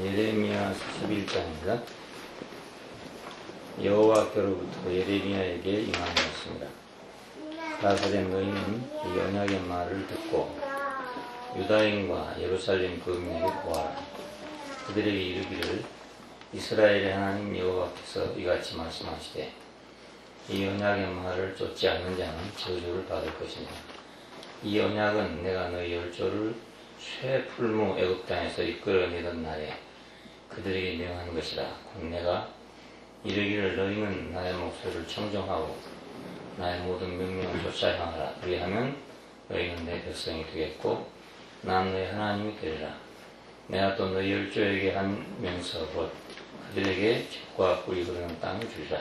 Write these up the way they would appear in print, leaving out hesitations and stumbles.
예레미야 11장입니다. 여호와께로부터 예레미야에게 임하였습니다. 가라사대 너희는 이 언약의 말을 듣고 유다인과 예루살렘 거민에게 보아라. 그들에게 이르기를 이스라엘의 하나님 여호와께서 이같이 말씀하시되 이 언약의 말을 쫓지 않는 자는 저주를 받을 것이며 이 언약은 내가 너희 열조를 쇠풀무 애굽 땅에서 이끌어내던 날에 그들에게 명한 것이라. 곧 내가 이르기를 너희는 나의 목소리를 청종하고 나의 모든 명령을 쫓아 행하라. 그리하면 너희는 내 백성이 되겠고 난 너희 하나님이 되리라. 내가 또 너희 열조에게 한 명서 곧 그들에게 젖과 꿀이 흐르는 땅을 주리라.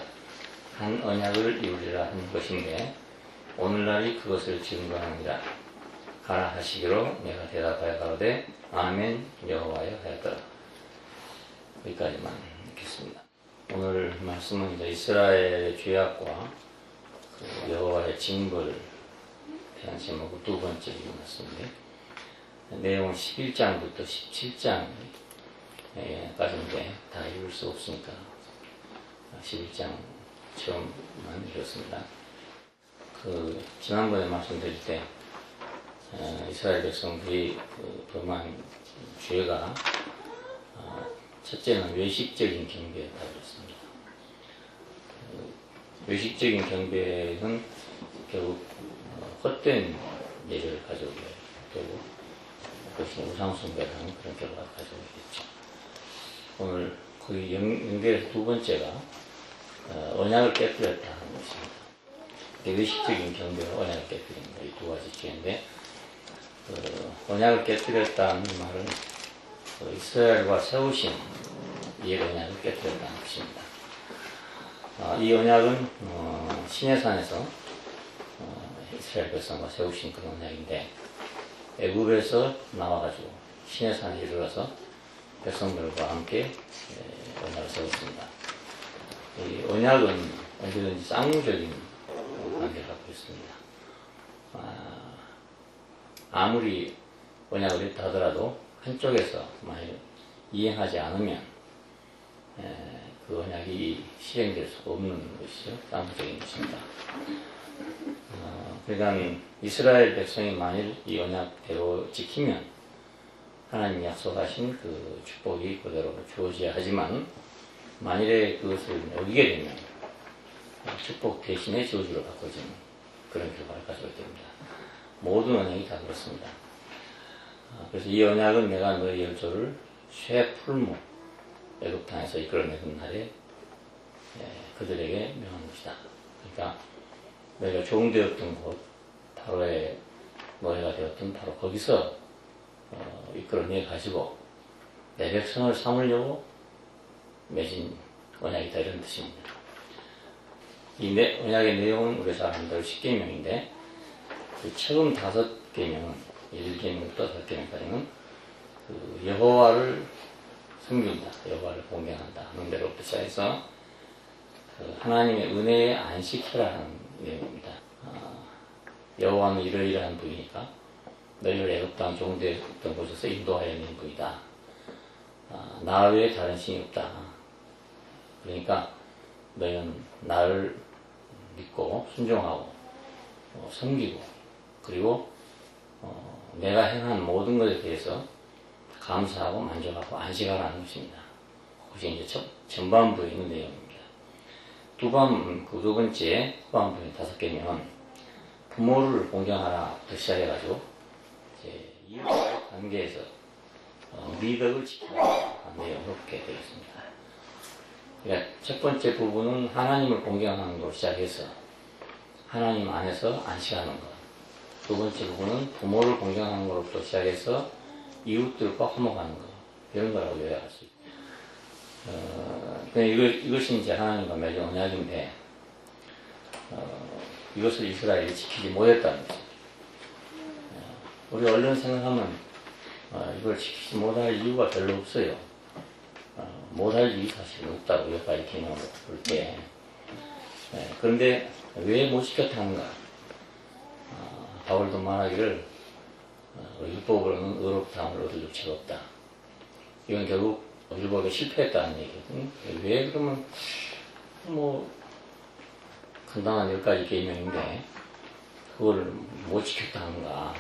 한 언약을 이루리라 한 것인데 오늘날이 그것을 증거하느니라. 가라 하시기로 내가 대답하여 가로되 아멘 여호와여 하였더라. 여기까지만 읽겠습니다. 오늘 말씀은 이제 이스라엘의 죄악과 그 여호와의 징벌에 대한 제목으로 두 번째 말씀인데 내용은 11장부터 17장까지인데 다 읽을 수 없으니까 11장 처음만 읽었습니다. 지난번에 말씀드릴 때 이스라엘 백성들이 범한 죄가 첫째는 외식적인 경배였다고 했습니다. 외식적인 경배는 결국 헛된 예를 가져오게 되고 그것이 우상숭배라는 그런 결과를 가져오겠죠. 오늘 거기 연결해서 두 번째가 언약을 깨뜨렸다 하는 것입니다. 외식적인 경배와 언약을 깨뜨린 것, 이 두 가지 죄인데 언약을 깨뜨렸다는 말은 이스라엘과 세우신 이 언약을 깨뜨렸다는 것입니다. 이 언약은 시내산에서 이스라엘 백성과 세우신 그런 언약인데 애굽에서 나와가지고 시내산에 이르러서 백성들과 함께 언약을 세웠습니다. 이 언약은 언제든지 쌍무적인 관계를 갖고 있습니다. 아무리 언약을 했다 하더라도 한쪽에서 만약 이행하지 않으면 그 언약이 실행될 수 없는 것이죠. 쌍무적인 것입니다. 그러니까 이스라엘 백성이 만일 이 언약대로 지키면 하나님이 약속하신 그 축복이 그대로 주어져야 하지만 만일에 그것을 어기게 되면 축복 대신에 저주로 바꿔지는 그런 결과를 가져오게 됩니다. 모든 언약이 다 그렇습니다. 그래서 이 언약은 내가 너희 열조를 쇠풀무 애굽 땅에서 이끌어내던 날에 그들에게 명한 것이다. 그러니까 너희가 종되었던 곳, 바로의 노예가 되었던 바로 거기서 이끌어내 가지고 내 백성을 삼으려고 맺은 언약이다 이런 뜻입니다. 이 언약의 내용은 우리가 잘 아는 대로 10계명인데 그 처음 5계명은 1계명부터 5계명까지는 그 여호와를 섬긴다, 여호와를 공경한다 하는 대로부터 시작해서 그 하나님의 은혜에 안식해라 하는 내용입니다. 여호와는 이러이러한 분이니까 너희를 애굽 땅 종되었던 곳에서 인도하여 낸 분이다. 나 외에 다른 신이 없다. 그러니까 너희는 나를 믿고 순종하고 섬기고 그리고 내가 행한 모든 것에 대해서 감사하고 만족하고 안식하라는 것입니다. 그것이 이제 전반부에 있는 내용입니다. 두 번째 후반부의 5계명은 부모를 공경하라부터 시작해가지고 이제 이웃과의 관계에서 미덕을 지키라는 내용을 그렇게 되겠습니다. 그러니까 첫 번째 부분은 하나님을 공경하는 것으로 시작해서 하나님 안에서 안식하는 것. 두 번째 부분은 부모를 공경하는 것으로부터 시작해서 이웃들과 화목하는 것. 이런 거라고 요약할 수 있습니다. 이것이 이제 하나님과 맺은 언약인데 이것을 이스라엘이 지키지 못했다는 거죠. 우리 얼른 생각하면 이걸 지키지 못할 이유가 별로 없어요. 못할 일이 사실 없다고 여기까지 개념을 볼 때. 그런데 왜 못 지켰다는가? 바울도 말하기를 율법으로는 의롭다함을 얻을 육체가 없다. 이건 결국 율법에 실패했다는 얘기거든요. 왜 그러면 뭐 간단한 10가지 계명인데 그걸 못 지켰다는가.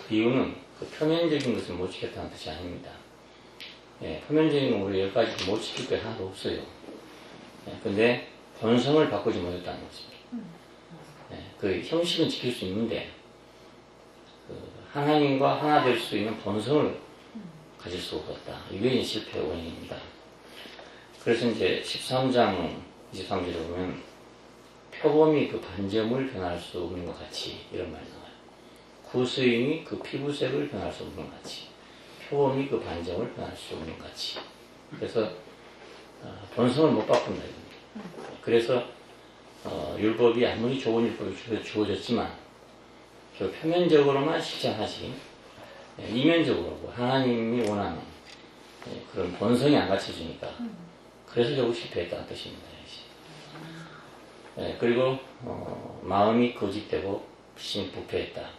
그 이유는 그 표면적인 것을 못 지켰다는 뜻이 아닙니다. 예, 표면적인 건 우리 10가지 못 지킬 게 하나도 없어요. 예, 근데 본성을 바꾸지 못했다는 것입니다. 예, 그 형식은 지킬 수 있는데 그 하나님과 하나 될 수 있는 본성을 가질 수 없었다. 이게 이제 실패의 원인입니다. 그래서 이제 13장 23절에 보면 표범이 그 반점을 변할 수 없는 것 같이 이런 말이 나와요. 구스인이 그 피부색을 변할 수 없는 것 같이 표범이 그 반점을 변할 수 없는 것 같이. 그래서 본성을 못 바꾼다 이겁니다. 그래서 율법이 아무리 좋은 율법이 주어졌지만 그 표면적으로만 실천하지 이면적으로 하나님이 원하는 그런 본성이 안 갖춰지니까 그래서 결국 실패했다는 뜻입니다. 그리고 마음이 거짓되고 심히 부패했다.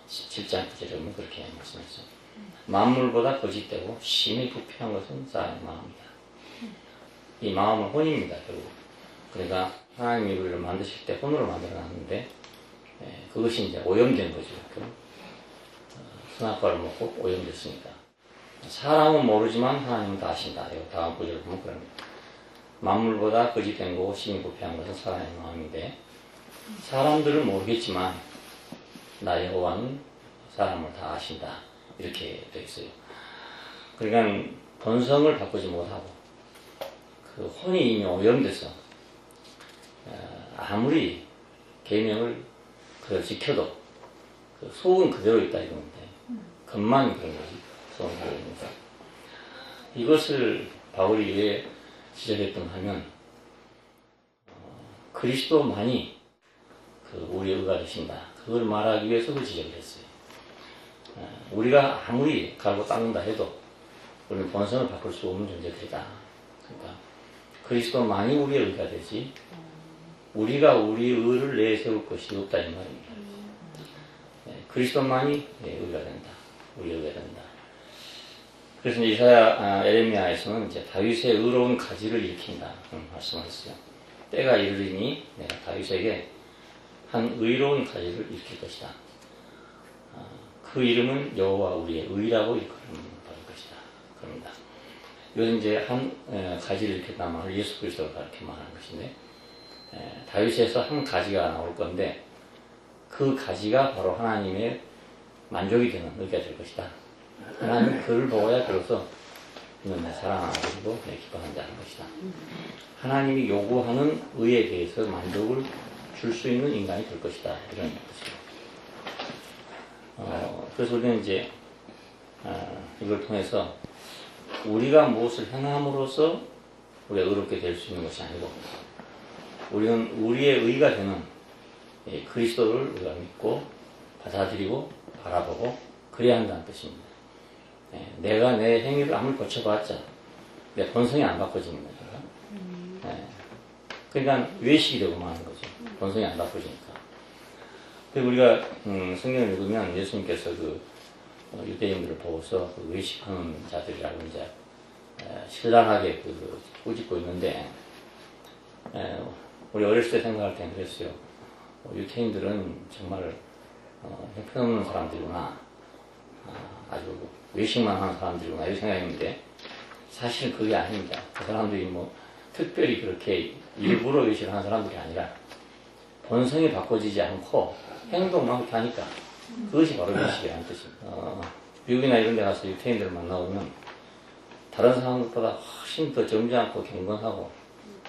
17장 9절에 보면 그렇게 말씀했어요. 만물보다 거짓되고 심히 부패한 것은 사람의 마음이다. 이 마음은 혼입니다. 결국. 그러니까 하나님이 우리를 만드실 때 혼으로 만들어놨는데 그것이 이제 오염된 거죠. 선악과를 먹고 오염됐으니까. 사람은 모르지만 하나님은 다 아신다. 다음 구절을 보면 그럽니다. 만물보다 거짓된 거고 심히 부패한 것은 사람의 마음인데 사람들은 모르겠지만 나 여호와는 사람을 다 아신다. 이렇게 되어 있어요. 그러니까 본성을 바꾸지 못하고 그 혼이 이미 오염돼서 아무리 계명을 지켜도 그 속은 그대로 있다 이건데 겉만 그런 거지. 속은 그대로 있는 거. 이것을 바울이 왜 지적했던 하면 그리스도만이 그 우리의 의가 되신다. 그걸 말하기 위해서 그 지적을 했어요. 우리가 아무리 갈고 닦는다 해도 우리는 본성을 바꿀 수 없는 존재들이다. 그러니까 그리스도만이 우리의 의가 되지 우리가 우리의 의를 내세울 것이 없다 이 말입니다. 그리스도만이 의가 된다. 우리의 의가 된다. 그래서 이사야 에레미야에서는 이제 다윗의 의로운 가지를 일으킨다 그런 말씀을 했어요. 때가 이르리니 내가 다윗에게 한 의로운 가지를 일으킬 것이다. 그 이름은 여호와 우리의 의라고 일컬음받을 것이다. 그럽니다. 이것은 이제 한 가지를 일으켰다 말을 예수 그리스도를 그렇게 말하는 것인데 다윗에서 한 가지가 나올 건데 그 가지가 바로 하나님의 만족이 되는 의가 될 것이다. 하나님 그를 보아야 들어서 너는 내 사랑하는 아들이고 내 기뻐하는 자는 것이다. 하나님이 요구하는 의에 대해서 만족을 줄 수 있는 인간이 될 것이다. 이런 뜻이에요. 그래서 우리는 이제 이걸 통해서 우리가 무엇을 행함으로써 우리가 의롭게 될 수 있는 것이 아니고 우리는 우리의 의가 되는 그리스도를 우리가 믿고 받아들이고 바라보고 그래야 한다는 뜻입니다. 내가 내 행위를 아무리 고쳐봤자 내 본성이 안 바꿔집니다. 그러니까 외식이 되고 마는 거죠. 본성이 안 바꿔지니까. 그리고 우리가 성경을 읽으면 예수님께서 그 유대인들을 보고서 그 외식하는 자들이라고 이제 신랄하게 꾸짖고 있는데 우리 어렸을 때 생각할 때는 그랬어요. 유대인들은 정말 형편없는 사람들이구나. 아주 외식만 하는 사람들이구나. 이렇게 생각했는데 사실은 그게 아닙니다. 그 사람들이 뭐 특별히 그렇게 일부러 외식을 하는 사람들이 아니라 본성이 바꿔지지 않고 행동만 그렇게 하니까 그것이 바로 외식이라는 뜻입니다. 미국이나 이런 데 가서 유태인들을 만나보면 다른 사람들보다 훨씬 더 점잖고 경건하고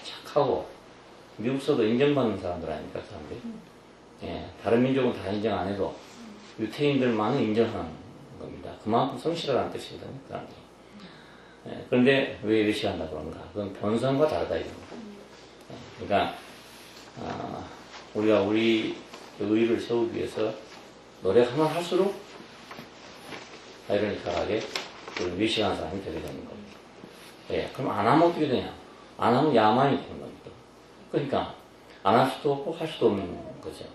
착하고 미국서도 인정받는 사람들 아닙니까? 그 사람들이. 다른 민족은 다 인정 안 해도 유태인들만은 인정하는 겁니다. 그만큼 성실하다는 뜻이거든요. 그 사람들이. 그런데 왜 외식한다 그런가? 그건 본성과 다르다 이겁니다. 그러니까 우리가 우리 의의를 세우기 위해서 노력하면 할수록 아이러니컬하게 외식하는 사람이 되게 되는 겁니다. 그럼 안 하면 어떻게 되냐? 안 하면 야만이 되는 겁니다. 그러니까 안 할 수도 없고 할 수도 없는 거죠.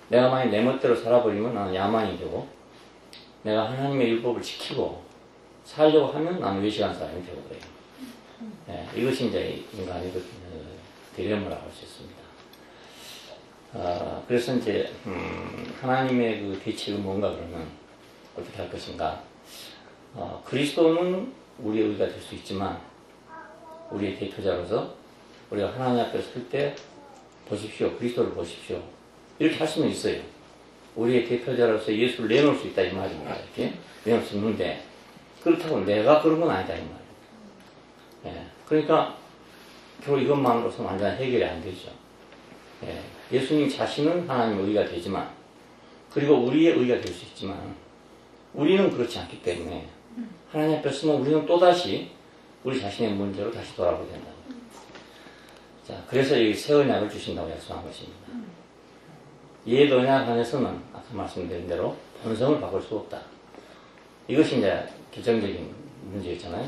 내가 만약 내 멋대로 살아버리면 나는 야만이 되고 내가 하나님의 율법을 지키고 살려고 하면 나는 외식한 사람이 되어버려요. 예, 이것이 이제 인간의 딜레마라고 할 수 있습니다. 그래서 이제 하나님의 그 대책은 뭔가 그러면 어떻게 할 것인가? 그리스도는 우리의 의가 될 수 있지만 우리의 대표자로서 우리가 하나님 앞에 설 때 보십시오, 그리스도를 보십시오, 이렇게 할 수는 있어요. 우리의 대표자로서 예수를 내놓을 수 있다 이 말입니다. 이렇게 내놓을 수 있는데 그렇다고 내가 그런 건 아니다 이 말이에요. 예, 그러니까 결국 이것만으로서는 완전 해결이 안 되죠. 예, 예수님 자신은 하나님의 의가 되지만 그리고 우리의 의가 될 수 있지만 우리는 그렇지 않기 때문에 하나님 앞에 서면 우리는 또다시 우리 자신의 문제로 다시 돌아보게 된다. 자, 그래서 이 새 언약을 주신다고 약속한 것입니다. 옛 언약 안에서는 아까 말씀드린 대로 본성을 바꿀 수 없다. 이것이 이제 결정적인 문제였잖아요.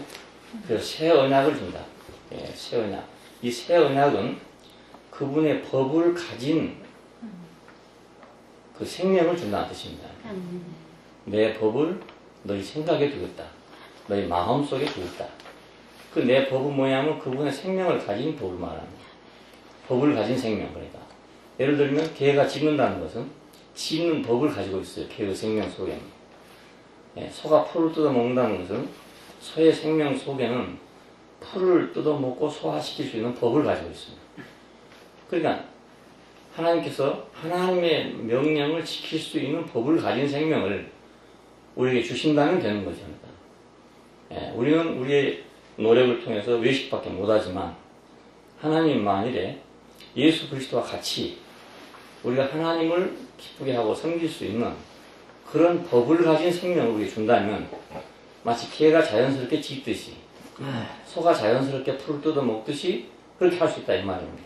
그래서 새 언약을 준다. 예, 새 언약. 이 새 언약은 그분의 법을 가진 그 생명을 준다는 뜻입니다. 내 법을 너희 생각에 두겠다. 너희 마음속에 두겠다. 그 내 법은 뭐냐면 그분의 생명을 가진 법을 말합니다. 법을 가진 생명, 그러니까. 예를 들면 개가 짖는다는 것은 짖는 법을 가지고 있어요. 개의 생명 속에는. 예, 소가 풀을 뜯어먹는다는 것은 소의 생명 속에는 풀을 뜯어먹고 소화시킬 수 있는 법을 가지고 있습니다. 그러니까 하나님께서 하나님의 명령을 지킬 수 있는 법을 가진 생명을 우리에게 주신다면 되는 거죠. 그러니까. 예, 우리는 우리의 노력을 통해서 외식밖에 못하지만 하나님 만일에 예수 그리스도와 같이 우리가 하나님을 기쁘게 하고 섬길 수 있는 그런 법을 가진 생명을 우리에게 준다면 마치 개가 자연스럽게 짖듯이 소가 자연스럽게 풀을 뜯어먹듯이 그렇게 할 수 있다 이 말입니다.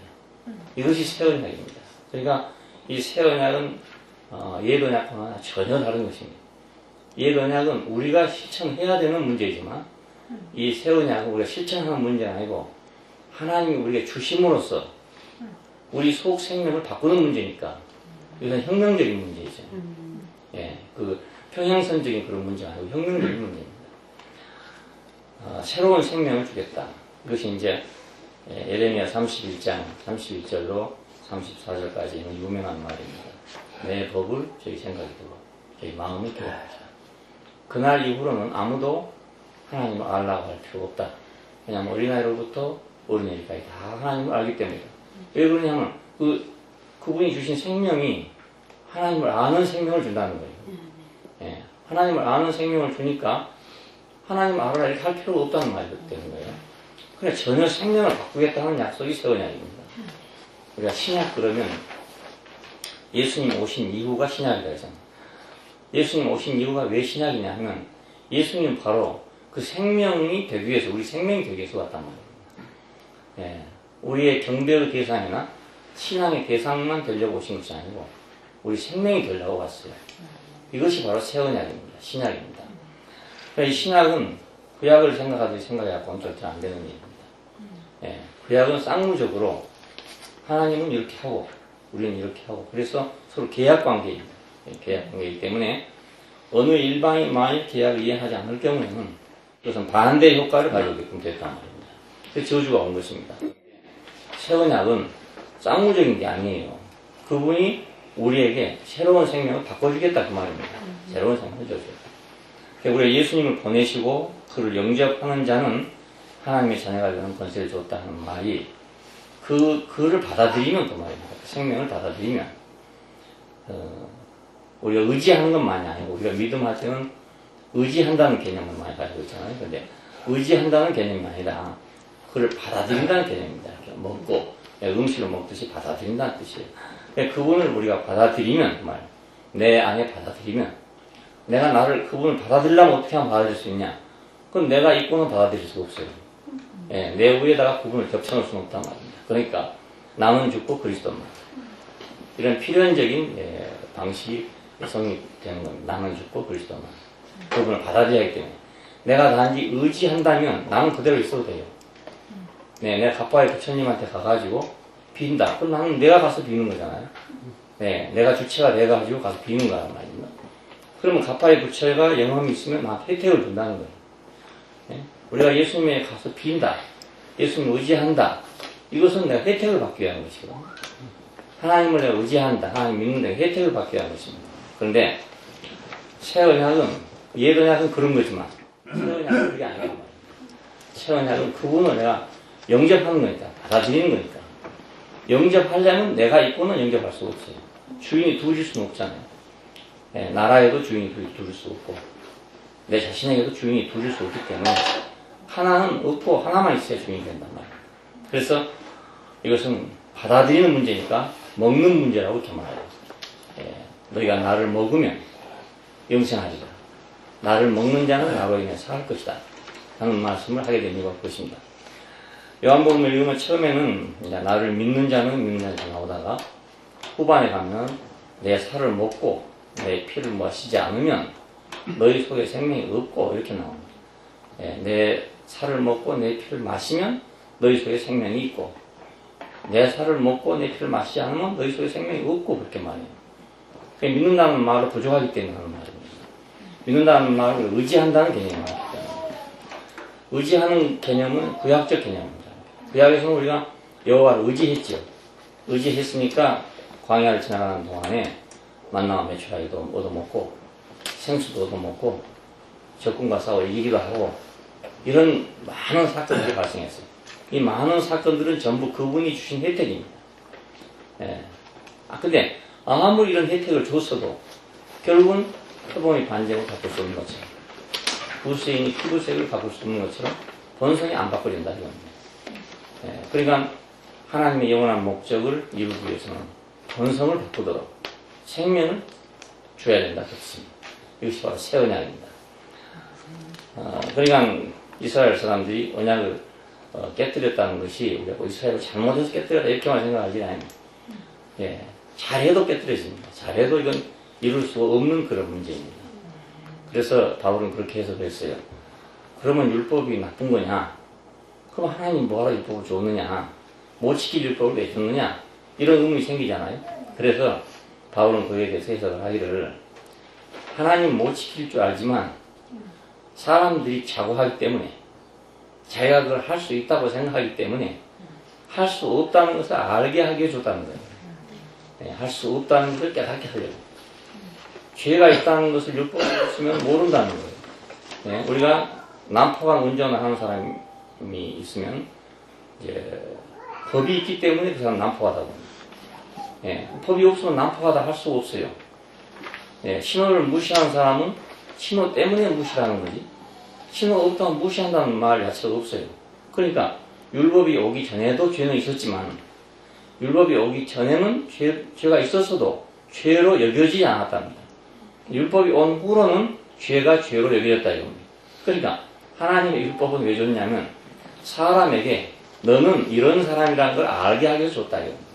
이것이 새 언약입니다. 그러니까 이 새 언약은 옛 언약과는 전혀 다른 것입니다. 옛 언약은 우리가 실천해야 되는 문제이지만 이 새 언약은 우리가 실천하는 문제가 아니고 하나님이 우리에게 주심으로써 우리 속 생명을 바꾸는 문제니까 이건 혁명적인 문제이죠. 예, 그 평행선적인 그런 문제가 아니고 혁명적인 문제입니다. 새로운 생명을 주겠다. 이것이 이제 예레미야 31장 31절로 34절까지 있는 유명한 말입니다. 내 법을 저희 생각이 두고 저희 마음이 기억하자. 그날 이후로는 아무도 하나님을 알라고 할 필요가 없다. 왜냐하면 어린아이로부터 어린애까지 다 하나님을 알기 때문이다. 왜 그러냐면 그분이 주신 생명이 하나님을 아는 생명을 준다는 거예요. 예, 하나님을 아는 생명을 주니까 하나님을 알아라 이렇게 할 필요가 없다는 말이 되는 거예요. 그래 전혀 생명을 바꾸겠다는 약속이 새 언약입니다. 우리가 신약 그러면 예수님 오신 이후가 신약이다 했잖아요. 예수님 오신 이후가 왜 신약이냐 하면 예수님 바로 그 생명이 되기 위해서 우리 생명이 되기 위해서 왔단 말입니다. 예, 우리의 경배의 대상이나 신앙의 대상만 되려고 오신 것이 아니고 우리 생명이 되려고 왔어요. 이것이 바로 새 언약입니다. 신약입니다. 그러니까 이 신약은 구약을 생각하듯이 생각해갖고는 절대 안 되는 일입니다. 예, 구약은 쌍무적으로 하나님은 이렇게 하고 우리는 이렇게 하고 그래서 서로 계약관계입니다. 계약관계이기 때문에 어느 일반인 만일 계약을 이행하지 않을 경우에는 그것은 반대 효과를 가져오게끔 됐단 말입니다. 그래서 저주가 온 것입니다. 새 언약은 쌍무적인 게 아니에요. 그분이 우리에게 새로운 생명을 바꿔주겠다 그 말입니다. 새로운 생명을 줘주겠다. 우리가 예수님을 보내시고 그를 영접하는 자는 하나님의 자녀가 되는 권세를 줬다는 말이 그를 받아들이면 그 말입니다. 그 생명을 받아들이면 우리가 의지하는 것만이 아니고 우리가 믿음할 때는 의지한다는 개념을 많이 가지고 있잖아요. 근데 의지한다는 개념이 아니라 그를 받아들인다는 개념입니다. 이렇게 먹고 음식을 먹듯이 받아들인다는 뜻이에요. 그분을 우리가 받아들이면 정말 내 안에 받아들이면 내가 나를 그분을 받아들이려면 어떻게 하면 받아들일 수 있냐? 그럼 내가 이분은 받아들일 수가 없어요. 예, 내 위에다가 그분을 겹쳐놓을 수는 없단 말입니다. 그러니까 나는 죽고 그리스도만 이런 필연적인 방식이 성립되는 겁니다. 나는 죽고 그리스도만 그분을 받아들여야 하기 때문에 내가 단지 의지한다면 나는 그대로 있어도 돼요. 네, 내가 갑바의 부처님한테 가가지고 빈다. 그럼 나는 내가 가서 비는 거잖아요. 네, 내가 주체가 돼가지고 가서 비는 거란 말입니다. 그러면 갑바의 부처가 영험이 있으면 나한테 혜택을 준다는 거예요. 우리가 예수님에 가서 빈다, 예수님을 의지한다, 이것은 내가 혜택을 받기 위한 것이거든. 하나님을 내가 의지한다, 하나님 믿는다, 혜택을 받기 위한 것입니다. 그런데 새 언약은, 옛 언약은 그런 거지만 새 언약은 그게 아니란 말이야. 새 언약은 그분을 내가 영접하는 거니까, 받아들이는 거니까. 영접하려면 내가 있고는 영접할 수가 없어요. 주인이 둘일 수는 없잖아요. 네, 나라에도 주인이 둘일 수 없고, 내 자신에게도 주인이 둘일 수 없기 때문에 하나는 없고 하나만 있어야 주인이 된단 말이에요. 그래서 이것은 받아들이는 문제니까 먹는 문제라고 이렇게 말해요. 예, 너희가 나를 먹으면 영생하리라. 나를 먹는 자는 나로 인해 살 것이다. 라는 말씀을 하게 된 이유가 그것입니다. 요한복음을 읽으면 처음에는 나를 믿는 자는 믿는 자가 나오다가 후반에 가면 내 살을 먹고 내 피를 마시지 않으면 너희 속에 생명이 없고 이렇게 나옵니다. 예, 내 살을 먹고 내 피를 마시면 너희 속에 생명이 있고 내 살을 먹고 내 피를 마시지 않으면 너희 속에 생명이 없고 그렇게 말해요. 믿는다는 말로 부족하기 때문에 하는 말입니다. 믿는다는 말을 의지한다는 개념이 나오기 때문에 의지하는 개념은 구약적 개념입니다. 구약에서는 우리가 여호와를 의지했죠. 의지했으니까 광야를 지나가는 동안에 만나와 메추라기도 얻어먹고 생수도 얻어먹고 적군과 싸워 이기기도 하고 이런 많은 사건들이 발생했어요. 이 많은 사건들은 전부 그분이 주신 혜택입니다. 예. 근데 아무리 이런 혜택을 줬어도 결국은 표범이 반정을 바꿀 수 없는 것처럼 구스인이 피부색을 바꿀 수 없는 것처럼 본성이 안 바꿔진다 이겁니다. 예. 그러니까 하나님의 영원한 목적을 이루기 위해서는 본성을 바꾸도록 생명을 줘야 된다 그렇습니다. 이것이 바로 새 언약입니다. 그러니까 이스라엘 사람들이 언약을 깨뜨렸다는 것이 우리가 이스라엘을 잘못해서 깨뜨렸다 이렇게만 생각하지 않아요. 예, 잘해도 깨뜨려집니다. 잘해도 이건 이룰 수가 없는 그런 문제입니다. 그래서 바울은 그렇게 해서 그랬어요. 그러면 율법이 나쁜 거냐? 그럼 하나님 뭐하러 율법을 줬느냐? 못 지킬 율법을 왜 줬느냐? 이런 의문이 생기잖아요. 그래서 바울은 그에 대해서 해석을 하기를 하나님 못 지킬 줄 알지만 사람들이 자고하기 때문에 자기가 그걸 할 수 있다고 생각하기 때문에 할 수 없다는 것을 알게 하게 해줬다는 거예요. 네, 할 수 없다는 것을 깨닫게 하려고. 죄가 있다는 것을 율법으로 쓰면 모른다는 거예요. 네, 우리가 난폭한 운전을 하는 사람이 있으면 이제 법이 있기 때문에 그 사람 난폭하다고. 네, 법이 없으면 난폭하다 할 수가 없어요. 네, 신호를 무시하는 사람은 신호 때문에 무시하는 거지. 신호가 없다고 무시한다는 말 자체가 없어요. 그러니까 율법이 오기 전에도 죄는 있었지만 율법이 오기 전에는 죄가 있었어도 죄로 여겨지지 않았답니다. 율법이 온 후로는 죄가 죄로 여겨졌다 이겁니다. 그러니까 하나님의 율법은 왜 줬냐면 사람에게 너는 이런 사람이라는 걸 알게 하기 위해서 줬다 이겁니다.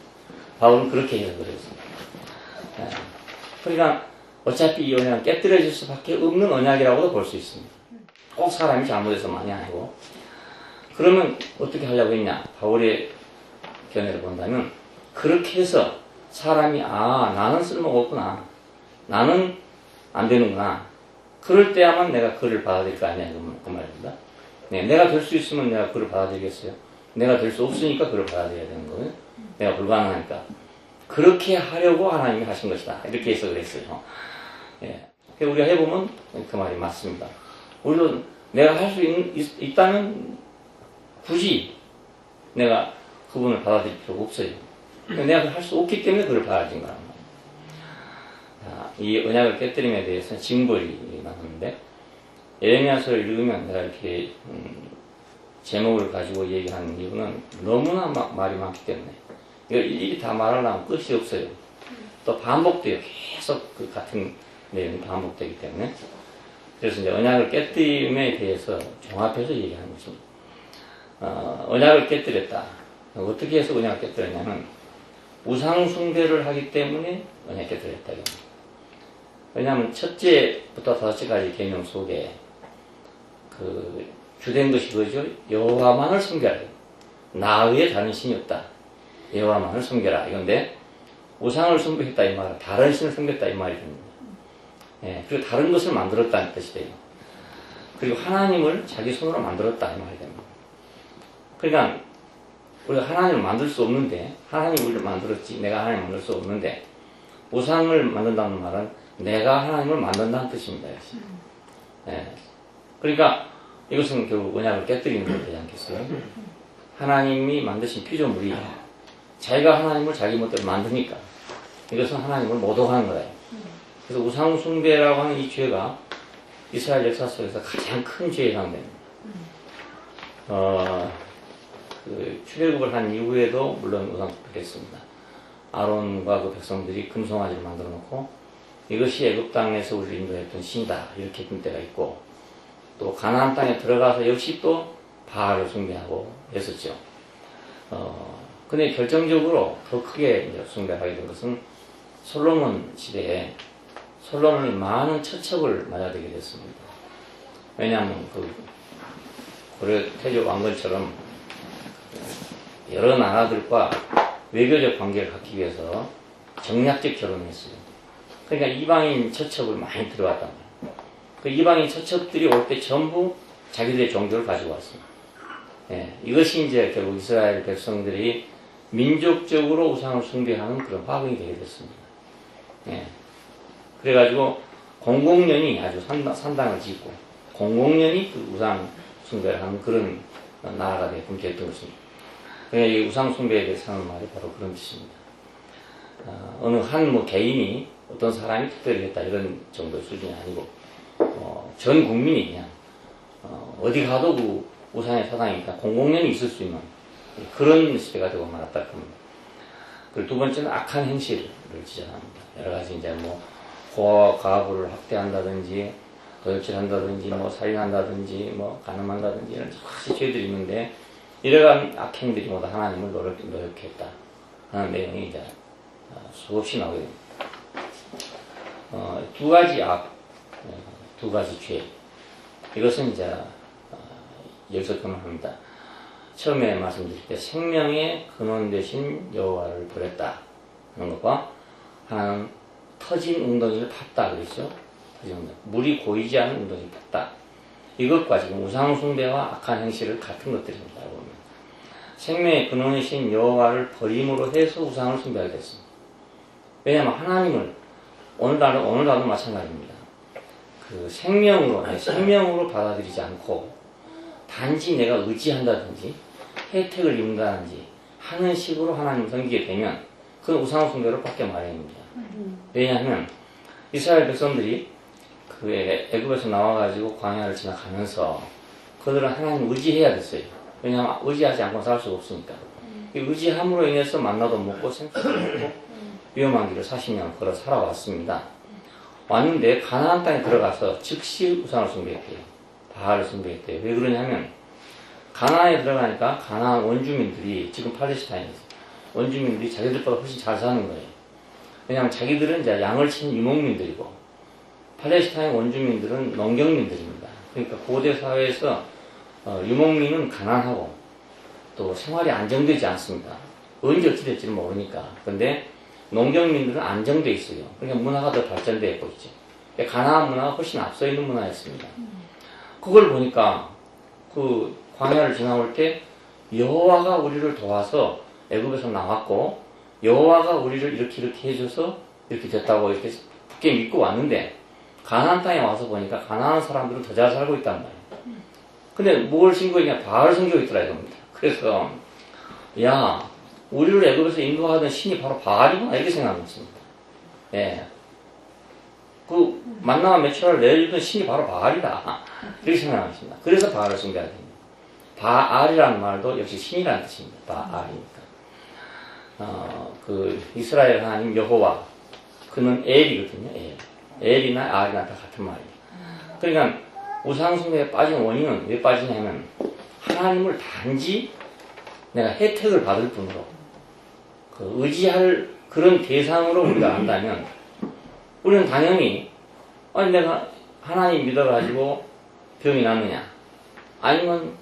바울은 그렇게 해석을 했습니다. 그러니까 어차피 이 언약은 깨뜨려질 수밖에 없는 언약이라고도 볼 수 있습니다. 꼭 사람이 잘못해서만이 아니고. 그러면 어떻게 하려고 했냐? 바울의 견해를 본다면 그렇게 해서 사람이 나는 쓸모가 없구나. 나는 안 되는구나. 그럴 때야만 내가 그를 받아들일 거 아니냐 그 말입니다. 네, 내가 될 수 있으면 내가 그를 받아들이겠어요. 내가 될 수 없으니까 그를 받아들여야 되는 거예요. 내가 불가능하니까. 그렇게 하려고 하나님이 하신 것이다. 이렇게 해석을 했어요. 예. 우리가 해보면 그 말이 맞습니다. 우리도 내가 할 수 있다면 굳이 내가 그분을 받아들일 필요가 없어요. 내가 할 수 없기 때문에 그를 받아들인 거란 말이에요. 이 언약을 깨뜨림에 대해서는 징벌이 나오는데 예레미야서를 읽으면 내가 이렇게 제목을 가지고 얘기하는 이유는 너무나 말이 많기 때문에 이거 일일이 다 말하려면 끝이 없어요. 또 반복돼요. 계속 그 같은 내용이 반복되기 때문에. 그래서 이제 언약을 깨뜨림에 대해서 종합해서 얘기하는 것입니다. 언약을 깨뜨렸다. 어떻게 해서 언약을 깨뜨렸냐면 우상숭배를 하기 때문에 언약을 깨뜨렸다. 왜냐하면 첫째부터 다섯째까지 개념 속에 그 주된 것이 그죠? 여호와만을 섬겨라. 나 외에 다른 신이 없다. 여호와만을 섬겨라. 이건데 우상을 숭배했다 이 말은 다른 신을 섬겼다 이 말이 됩니다. 예, 그리고 다른 것을 만들었다는 뜻이 돼요. 그리고 하나님을 자기 손으로 만들었다 이 말이 됩니다. 그러니까 우리가 하나님을 만들 수 없는데, 하나님이 우리를 만들었지 내가 하나님을 만들 수 없는데, 우상을 만든다는 말은 내가 하나님을 만든다는 뜻입니다. 예. 그러니까 이것은 결국 언약을 깨뜨리는 것 되지 않겠어요? 하나님이 만드신 피조물이 자기가 하나님을 자기 멋대로 만드니까 이것은 하나님을 모독하는 거예요. 그래서 우상 숭배라고 하는 이 죄가 이스라엘 역사 속에서 가장 큰 죄에 해당됩니다. 출애굽을 한 이후에도 물론 우상 숭배를 했습니다. 아론과 그 백성들이 금송아지를 만들어 놓고 이것이 애굽 땅에서 우리를 인도했던 신이다 이렇게 본 때가 있고, 또 가나안 땅에 들어가서 역시 또 바알을 숭배하고 했었죠. 근데 결정적으로 더 크게 이제 숭배하게 된 것은 솔로몬 시대에 솔로몬이 많은 처첩을 맞아야 되게 됐습니다. 왜냐하면 그 고려 태조 왕건처럼 여러 나라들과 외교적 관계를 갖기 위해서 정략적 결혼을 했어요. 그러니까 이방인 처첩을 많이 들어왔단 말이에요. 그 이방인 처첩들이 올 때 전부 자기들의 종교를 가지고 왔습니다. 예, 이것이 이제 결국 이스라엘 백성들이 민족적으로 우상을 숭배하는 그런 화근이 되게 됐습니다. 예. 그래가지고 공공연히 아주 산당을 짓고 공공연히 그 우상 숭배를 하는 그런 나라가 되었던 것입니다. 그러니까 이 우상 숭배에 대해서 하는 말이 바로 그런 뜻입니다. 어느 한 개인이 어떤 사람이 특별히 했다 이런 정도의 수준이 아니고 전 국민이 그냥 어디 가도 그 우상의 사당이니까 공공연히 있을 수 있는 그런 시대가 되고 말았다 합니다. 그리고 두 번째는 악한 행실을 지적합니다. 여러 가지 이제 고아와 과부를 학대한다든지 도둑질한다든지 살인한다든지 간음한다든지 이런 여러 가지 죄들이 있는데, 이러한 악행들이 모두 하나님을 노력했다 하는 내용이 이제 수없이 나오게 됩니다. 두 가지 두 가지 죄. 이것은 이제 여기서 근원합니다. 처음에 말씀드릴 때 생명의 근원 되신 여호와를 버렸다 하는 것과 하나는 터진 웅덩이를 팠다 그랬죠. 물이 고이지 않은 웅덩이를 팠다. 이것과 지금 우상 숭배와 악한 행실을 같은 것들입니다. 생명의 근원이신 여호와를 버림으로 해서 우상을 숭배하게 됐습니다. 왜냐하면 하나님을 오늘날도 마찬가지입니다. 그 생명으로 받아들이지 않고 단지 내가 의지한다든지 혜택을 입는다든지 하는 식으로 하나님을 섬기게 되면 그건 우상 숭배로 밖에 마련입니다. 왜냐하면 이스라엘 백성들이 그 애굽에서 나와가지고 광야를 지나가면서 그들은 하나님을 의지해야 됐어요. 왜냐하면 의지하지 않고 살 수가 없으니까. 의지함으로 인해서 만나도 먹고 생수도 먹고 위험한 길을 40년 걸어 살아왔습니다. 왔는데 가나안 땅에 들어가서 즉시 우상을 숭배했대요. 바알을 숭배했대요. 왜 그러냐면 가나안에 들어가니까 가나안 원주민들이 지금 팔레스타인에서 원주민들이 자기들보다 훨씬 잘 사는 거예요. 왜냐하면 자기들은 이제 양을 치는 유목민들이고 팔레스타인 원주민들은 농경민들입니다. 그러니까 고대 사회에서 유목민은 가난하고 또 생활이 안정되지 않습니다. 언제 어찌 될지는 모르니까. 근데 농경민들은 안정되어 있어요. 그러니까 문화가 더 발전되어 있고 있죠. 가나안 문화가 훨씬 앞서 있는 문화였습니다. 그걸 보니까 그 광야를 지나올 때 여호와가 우리를 도와서 애굽에서 나왔고 여호와가 우리를 이렇게 해줘서 이렇게 됐다고 이렇게 굳게 믿고 왔는데 가나안 땅에 와서 보니까 가나안 사람들은 더 잘 살고 있단 말이에요. 근데 뭘 신고했냐? 바알을 섬기고 있더라 이겁니다. 그래서 야 우리를 애굽에서 인도하던 신이 바로 바알이구나 이렇게 생각한 것입니다. 예. 그 만나와 메추라를 내어주던 신이 바로 바알이다 이렇게 생각한 것입니다. 그래서 바알을 숭배하게 됩니다. 바알이라는 말도 역시 신이라는 뜻입니다. 바알이니까. 그 이스라엘 하나님 여호와 그는 엘이거든요. 엘이나 아알이나 다 같은 말이에요. 그러니까 우상 숭배에 빠진 원인은 왜 빠지냐면 하나님을 단지 내가 혜택을 받을 뿐으로 그 의지할 그런 대상으로 우리가 안다면 우리는 당연히 내가 하나님 믿어가지고 병이 낫느냐 아니면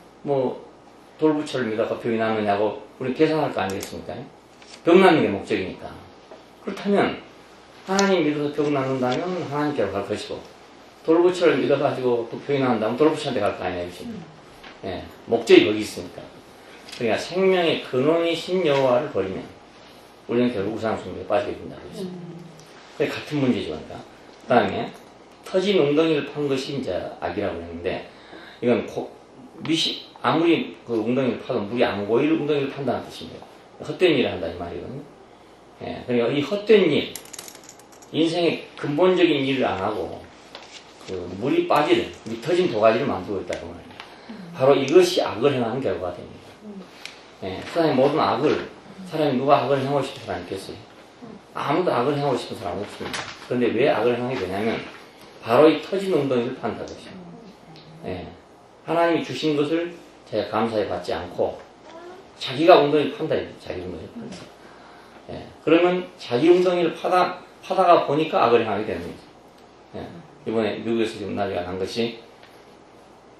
돌부처를 믿어가 병이 낫느냐고 우리는 계산할 거 아니겠습니까? 병 낫는 게 목적이니까. 그렇다면 하나님 믿어서 병 낫는다면 하나님께로 갈 것이고 돌부처를 믿어가지고 그 표현한 다음 돌부처한테 갈 거 아니에요. 예, 목적이 거기 있으니까. 그러니까 생명의 근원이신 여호와를 버리면 우리는 결국 우상숭배에 빠지게 된다. 그렇죠? 그게 같은 문제죠. 그러니까. 그 다음에 터진 웅덩이를 판 것이 이제 악이라고 했는데 이건 아무리 그 웅덩이를 파도 물이 안 고일 웅덩이를 판다는 뜻입니다. 헛된 일을 한다 이 말이거든요. 예, 그러니까 이 헛된 일, 인생의 근본적인 일을 안 하고 그 물이 빠질, 물이 터진 도가지를 만들고 있다고 말입니다. 바로 이것이 악을 행하는 결과가 됩니다. 예, 세상의 모든 악을 사람이 누가 악을 행하고 싶은 사람이 있겠어요? 아무도 악을 행하고 싶은 사람은 없습니다. 그런데 왜 악을 행하게 되냐면 바로 이 터진 웅덩이를 판다고 했죠. 예, 하나님이 주신 것을 제가 감사히 받지 않고 자기가 웅덩이를 판다. 자기 웅덩이를 판다. 예, 그러면 자기 웅덩이를 파다가 보니까 악을 행하게 되는 거죠. 예, 이번에 미국에서 지금 난리가 난 것이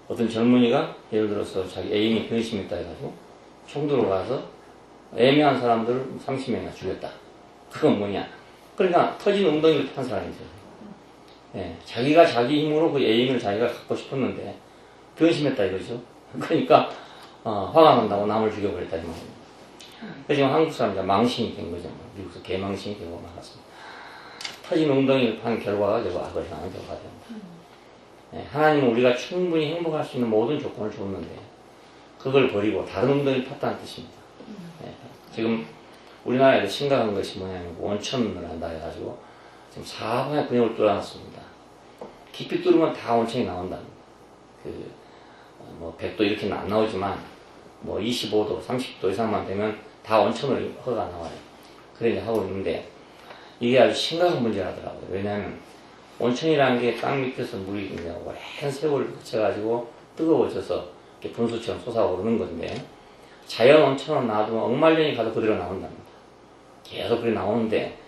어떤 젊은이가 예를 들어서 자기 애인이 변심했다 해가지고 총 들고 가서 애매한 사람들을 30명이나 죽였다. 그건 뭐냐? 그러니까 터진 웅덩이를 판 사람이죠. 예, 자기가 자기 힘으로 그 애인을 자기가 갖고 싶었는데 변심했다 이거죠. 그러니까 화가 난다고 남을 죽여버렸다 이 말입니다. 그래서 지금 한국 사람이 망신이 된 거죠. 미국에서 개망신이 되고 말았습니다. 터진 웅덩이를 판 결과가 결국 악을 향하는 결과가 됩니다. 예, 하나님은 우리가 충분히 행복할 수 있는 모든 조건을 줬는데 그걸 버리고 다른 웅덩이를 팠다는 뜻입니다. 예, 지금 우리나라에도 심각한 것이 뭐냐면 원천을 한다 해가지고 지금 사방에 근육을 뚫어놨습니다. 깊이 뚫으면 다 원천이 나온답니다. 뭐 100도 이렇게는 안 나오지만 뭐 25도, 30도 이상만 되면 다 원천으로 허가 나와요. 그래 이제 하고 있는데 이게 아주 심각한 문제라더라고요. 왜냐하면 원천이라는 게 땅 밑에서 물이 그냥 오랜 세월을 거쳐가지고 뜨거워져서 이렇게 분수처럼 솟아오르는 건데 자연 원천으로 놔두면 억만 년이 가도 그대로 나온답니다. 계속 그래 나오는데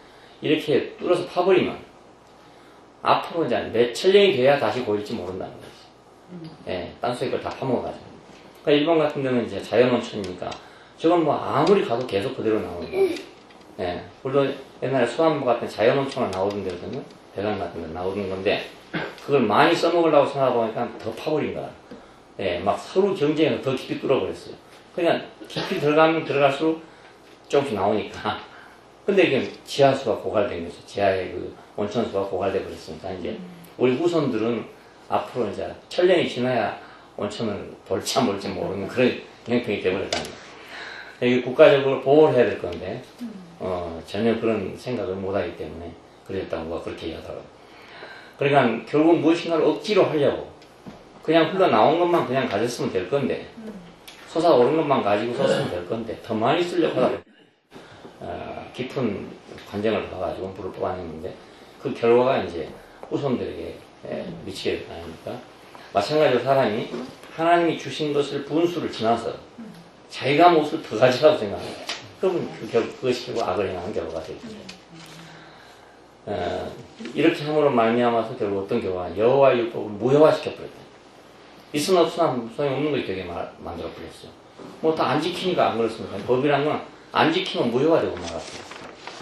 이렇게 뚫어서 파버리면 앞으로 이제 몇 천년이 돼야 다시 고일지 모른다는 거지. 예, 땅속에 걸 다 파먹어가지고. 그러니까 일본 같은 데는 이제 자연 원천이니까 저건 뭐 아무리 가도 계속 그대로 나오는 거예요. 예, 물론 옛날에 수안보 같은 자연 원천으로 나오던 데거든요. 배관 같은 데 나오는 건데 그걸 많이 써먹으려고 생각해보니까 더 파버린 거야. 예, 막 서로 경쟁해서 더 깊이 뚫어버렸어요. 그냥 깊이 들어가면 들어갈수록 조금씩 나오니까. 근데 이게 지하수가 고갈된 거죠. 지하의 그 원천수가 고갈돼 버렸으니까 이제 우리 후손들은 앞으로 이제 천년이 지나야 원천을 볼지 안 볼지 모르는 그런 형편이 되어버렸다는 거예요. 이게 국가적으로 보호를 해야 될 건데 전혀 그런 생각을 못하기 때문에 그랬다고 누가 그렇게 얘기하더라고요. 그러니까 결국 무엇인가를 억지로 하려고 그냥 흘러나온 것만 그냥 가졌으면 될 건데 솟아오른 것만 가지고 썼으면 될 건데 더 많이 쓰려고 하다 깊은 관정을 봐가지고 불을 뽑아냈는데 그 결과가 이제 후손들에게 미치게 되는 거니까 마찬가지로 사람이 하나님이 주신 것을 분수를 지나서 자기가 무엇을 더 가지라고 생각합니다. 그러면 그것이 결국 악을 행하는 결과가 되죠. 이렇게 함으로 말미암아서 결국 어떤 결과가 여호와의 율법을 무효화시켜버렸다. 있으나 없으나 소용이 없는 거 되게 만들어버렸어요. 뭐 다 안 지키니까 안 그렇습니까? 법이란 건 안 지키면 무효가 되고 말았어요.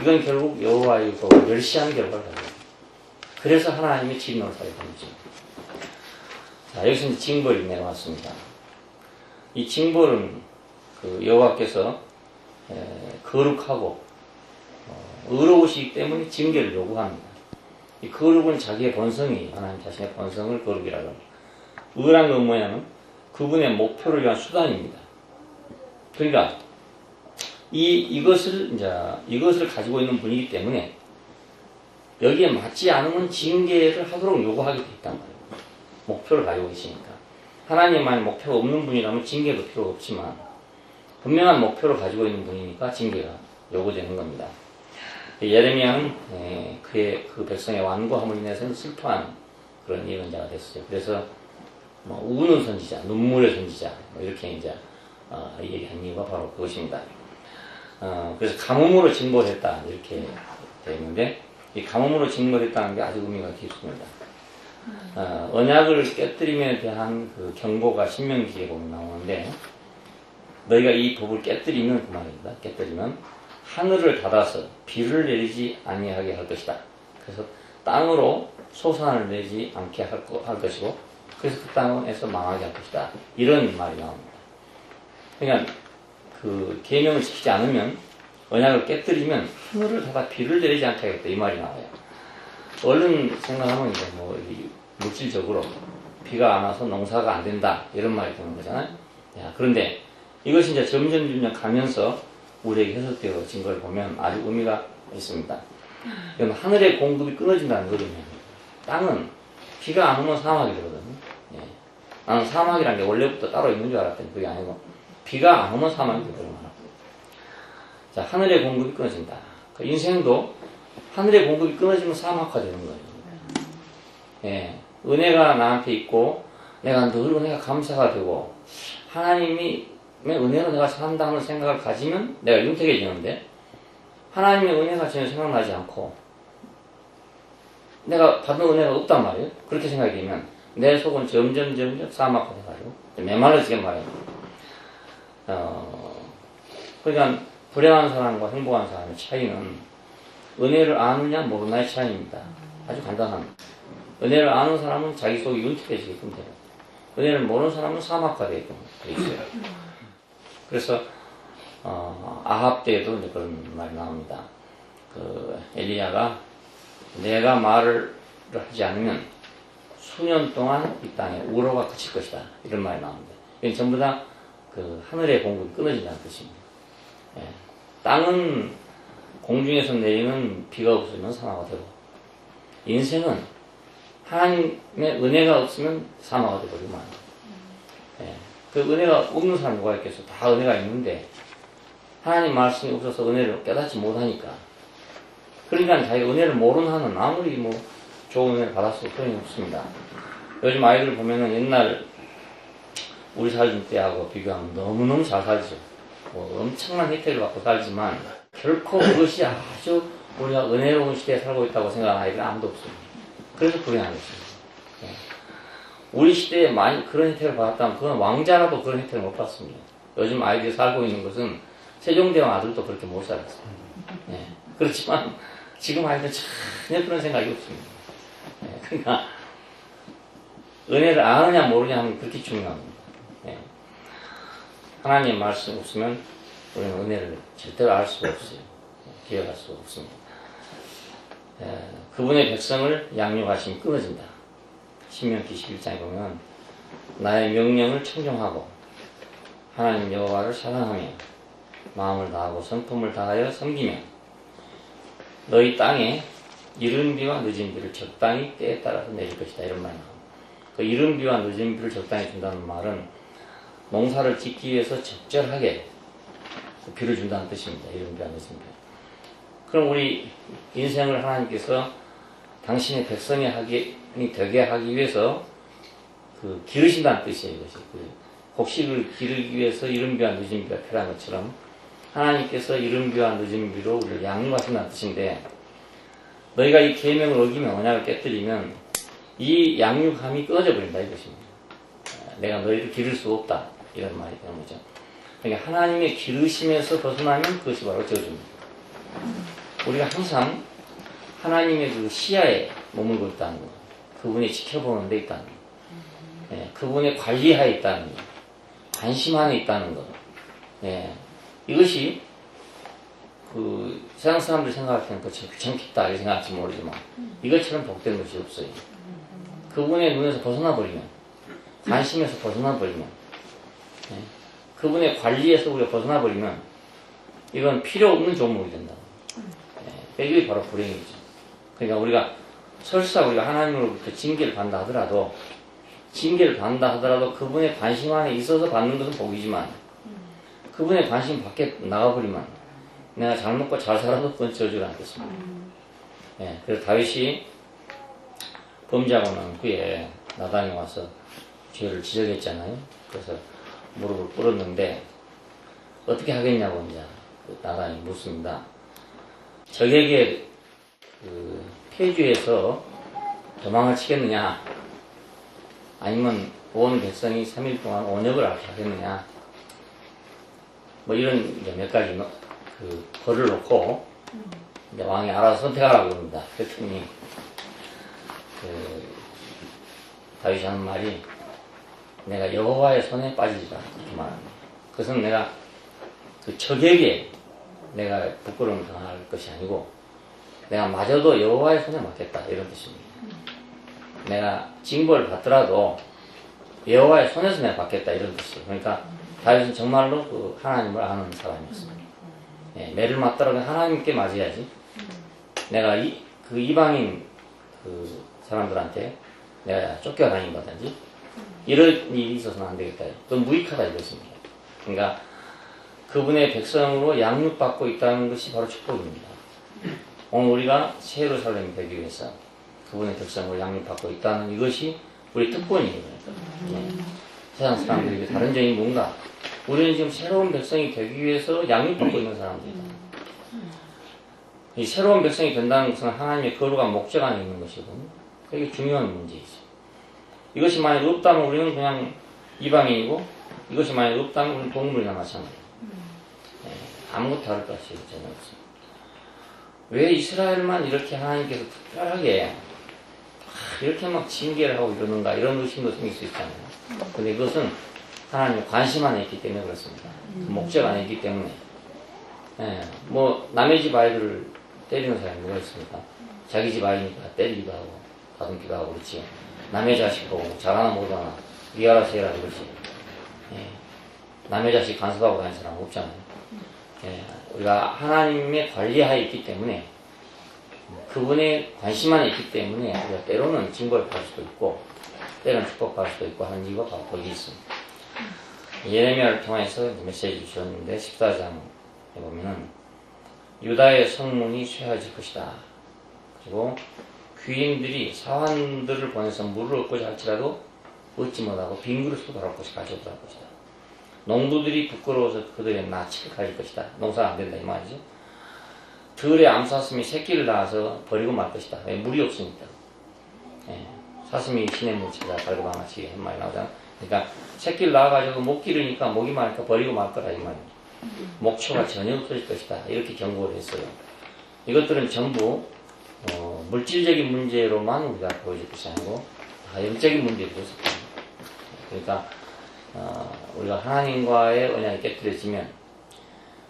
이건 결국 여호와의 율법을 멸시하는 결과를 가져요. 그래서 하나님이 진노를 하게 됩니다. 자, 여기서 이제 징벌이 내려왔습니다. 이 징벌은 그 여호와께서 거룩하고 의로우시기 때문에 징계를 요구합니다. 이 거룩은 자기의 본성이 하나님 자신의 본성을 거룩이라고 합니다. 의란 건 뭐냐면 그분의 목표를 위한 수단입니다. 그러니까 이것을 가지고 있는 분이기 때문에 여기에 맞지 않으면 징계를 하도록 요구하게 돼 있단 말이에요. 목표를 가지고 계시니까. 하나님만의 목표가 없는 분이라면 징계도 필요 없지만 분명한 목표를 가지고 있는 분이니까 징계가 요구되는 겁니다. 예레미야는 그 백성의 완고함을 인해서 슬퍼하는 그런 예언자가 됐어요. 그래서 뭐 우는 선지자, 눈물의 선지자 이렇게 이제 얘기한 이유가 바로 그것입니다. 그래서 가뭄으로 징벌했다 이렇게 되어 있는데 이 가뭄으로 징벌했다는 게 아주 의미가 깊습니다. 언약을 깨뜨림에 대한 그 경고가 신명기에 보면 나오는데 너희가 이 법을 깨뜨리면 그 말입니다. 깨뜨리면 하늘을 닫아서 비를 내리지 아니하게 할 것이다. 그래서 땅으로 소산을 내지 않게 할 것이고, 그래서 그 땅에서 망하게 할 것이다. 이런 말이 나옵니다. 그러니까 그 계명을 지키지 않으면, 언약을 깨뜨리면 하늘을 닫아 비를 내리지 않게 하겠다. 이 말이 나와요. 얼른 생각하면 이제 뭐 물질적으로 비가 안 와서 농사가 안 된다. 이런 말이 되는 거잖아요. 그런데 이것이 이제 점점 가면서 우리에게 해석되어진 걸 보면 아주 의미가 있습니다. 이건 하늘의 공급이 끊어진다는 거거든요. 땅은 비가 안 오면 사막이 되거든요. 나는 사막이라는 게 원래부터 따로 있는 줄 알았더니 그게 아니고 비가 안 오면 사막이 되거든요. 자, 하늘의 공급이 끊어진다. 그 인생도 하늘의 공급이 끊어지면 사막화 되는 거예요. 은혜가 나한테 있고 내가 늘 은혜가 감사가 되고 하나님의 은혜로 내가 산다는 생각을 가지면 내가 윤택해지는데, 하나님의 은혜가 전혀 생각나지 않고 내가 받은 은혜가 없단 말이에요. 그렇게 생각이 되면 내 속은 점점 사막화 돼가지고 메말라지게 말이에요. 그러니까 불행한 사람과 행복한 사람의 차이는 은혜를 아느냐 모르냐의 차이입니다. 아주 간단합니다. 은혜를 아는 사람은 자기 속이 윤택해지게끔 돼요. 은혜를 모르는 사람은 사막화되게끔 돼 있어요. 그래서 아합 때에도 이제 그런 말이 나옵니다. 그 엘리야가 내가 말을 하지 않으면 수년 동안 이 땅에 우로가 그칠 것이다. 이런 말이 나옵니다. 이건 전부 다 그 하늘의 공급이 끊어진다는 뜻입니다. 땅은 공중에서 내리는 비가 없으면 사막화 되고, 인생은 하나님의 은혜가 없으면 사막화 되버리면 그 은혜가 없는 사람 누가 있겠어? 다 은혜가 있는데 하나님 말씀이 없어서 은혜를 깨닫지 못하니까. 그러니까 자기 은혜를 모르는 한은 아무리 뭐 좋은 은혜를 받았어도 소용이 없습니다. 요즘 아이들 보면은 옛날 우리 살던 때하고 비교하면 너무너무 잘 살죠. 뭐 엄청난 혜택을 받고 살지만 결코 그것이 아주 우리가 은혜로운 시대에 살고 있다고 생각하는 아이들은 아무도 없습니다. 그래서 불행하겠습니다. 우리 시대에 많이 그런 혜택을 받았다면 그건 왕자라도 그런 혜택을 못 받습니다. 요즘 아이들이 살고 있는 것은 세종대왕 아들도 그렇게 못 살았어요. 그렇지만 지금 아이들은 전혀 그런 생각이 없습니다. 그러니까 은혜를 아느냐 모르냐 하면 그렇게 중요합니다. 하나님의 말씀이 없으면 우리는 은혜를 절대로 알 수가 없어요. 기억할 수가 없습니다. 그분의 백성을 양육하심이 끊어진다. 신명기 11장에 보면 나의 명령을 청종하고 하나님 여호와를 사랑하며 마음을 다하고 성품을 다하여 섬기며 너희 땅에 이른 비와 늦은 비를 적당히 때에 따라서 내줄 것이다. 이런 말이 나옵니다. 그 이른 비와 늦은 비를 적당히 준다는 말은 농사를 짓기 위해서 적절하게 비를 준다는 뜻입니다. 이른 비와 늦은 비. 그럼 우리 인생을 하나님께서 당신의 백성이 되게 하기 위해서 기르신다는 뜻이에요. 이것이. 곡식을 기르기 위해서 이른 비와 늦은 비가 필요한 것처럼 하나님께서 이른 비와 늦은 비로 우리를 양육하신다는 뜻인데, 너희가 이 계명을 어기면, 언약을 깨뜨리면 이 양육함이 끊어져 버린다 이것입니다. 내가 너희를 기를 수 없다 이런 말이 되는 거죠. 그러니까 하나님의 기르심에서 벗어나면 그것이 바로 저주입니다. 우리가 항상 하나님의 그 시야에 머물고 있다는 것, 그분이 지켜보는 데 있다는 것, 그분의 관리하에 있다는 것, 관심 안에 있다는 것, 이것이 세상 사람들이 생각할 때는 귀찮겠다 이렇게 생각할지 모르지만 이것처럼 복된 것이 없어요. 그분의 눈에서 벗어나 버리면, 관심에서 벗어나 버리면, 그분의 관리에서 우리가 벗어나 버리면 이건 필요 없는 종목이 된다. 이게 바로 불행이죠. 그러니까 우리가 설사 우리가 하나님으로부터 징계를 받는다 하더라도 그분의 관심 안에 있어서 받는 것은 복이지만 그분의 관심 밖에 나가버리면 내가 잘 먹고 잘 살아도 그건 저주가 않겠습니다. 그래서 다윗이 범죄하고 난 후에 나단이 와서 죄를 지적했잖아요. 그래서 무릎을 꿇었는데 어떻게 하겠냐고 이제 나단이 묻습니다. 적에게 폐주에서 도망을 치겠느냐, 아니면 온 백성이 3일 동안 언역을 앓게 하겠느냐, 뭐 이런 이제 몇 가지 벌을 놓고 이제 왕이 알아서 선택하라고 합니다. 그랬더니 다윗이 하는 말이 내가 여호와의 손에 빠지리라 이렇게 말합니다. 그것은 내가 그 적에게 내가 부끄러움을 당할 것이 아니고 내가 마저도 여호와의 손에 맡겠다 이런 뜻입니다. 내가 징벌을 받더라도 여호와의 손에서 내가 받겠다 이런 뜻이에요. 그러니까 다윗은 정말로 그 하나님을 아는 사람이었습니다. 매를 맞더라도 하나님께 맞아야지. 내가 그 이방인 그 사람들한테 내가 쫓겨다닌다든지 이런 일이 있어서는 안 되겠다. 또 무익하다 이것입니다. 그러니까 그분의 백성으로 양육받고 있다는 것이 바로 축복입니다. 오늘 우리가 새 예루살렘이 되기 위해서 그분의 백성으로 양육받고 있다는 이것이 우리 특권이에요. 세상 사람들에게 다른 점이 뭔가? 우리는 지금 새로운 백성이 되기 위해서 양육받고 있는 사람들이다. 이 새로운 백성이 된다는 것은 하나님의 거룩한 목적 안에 있는 것이거든요. 그게 중요한 문제이죠. 이것이 만약 없다면 우리는 그냥 이방인이고 이것이 만약 없다면 우리는 동물이나 마찬가지예요. 아무것도 다를 것이 전혀 없습니다. 왜 이스라엘만 이렇게 하나님께서 특별하게 이렇게 막 징계를 하고 이러는가 이런 의심도 생길 수 있잖아요. 근데 그것은 하나님의 관심 안에 있기 때문에 그렇습니다. 그 목적 안에 있기 때문에 뭐 남의 집 아이들을 때리는 사람이 뭐가 있습니까? 자기 집 아이니까 때리기도 하고 다듬기도 하고 그렇지. 남의 자식 보고 잘하나 못하나 네 알아서 해라 그렇지. 남의 자식 간섭하고 다니는 사람 없잖아요. 우리가 하나님의 관리하에 있기 때문에 그분의 관심 안에 있기 때문에 우리가 때로는 징벌을 받을 수도 있고 때로는 축복받을 수도 있고 하는 이유가 바로 거기 있습니다. 예레미야를 통해서 메시지 주셨는데 14장에 보면은 유다의 성문이 쇠해질 것이다. 그리고 귀인들이 사환들을 보내서 물을 얻고자 할지라도 얻지 못하고 빈 그릇을 바랄 것이 가져오더라 것이다. 농부들이 부끄러워서 그들의 낯을 가질 것이다. 농사가 안 된다 이 말이죠. 들에 암사슴이 새끼를 낳아서 버리고 말 것이다. 왜? 물이 없으니까. 사슴이 신의 물 찾아 발고 마치 한 말이 나오잖아. 그러니까 새끼를 낳아가지고 못 기르니까 목이 마르니까 버리고 말 거라 이 말이에요. 목초가 전혀 없어질 것이다. 이렇게 경고를 했어요. 이것들은 전부 물질적인 문제로만 우리가 보여줄 것이 아니고 다 영적인 문제도 있었습니다. 그러니까 우리가 하나님과의 언약이 깨뜨려지면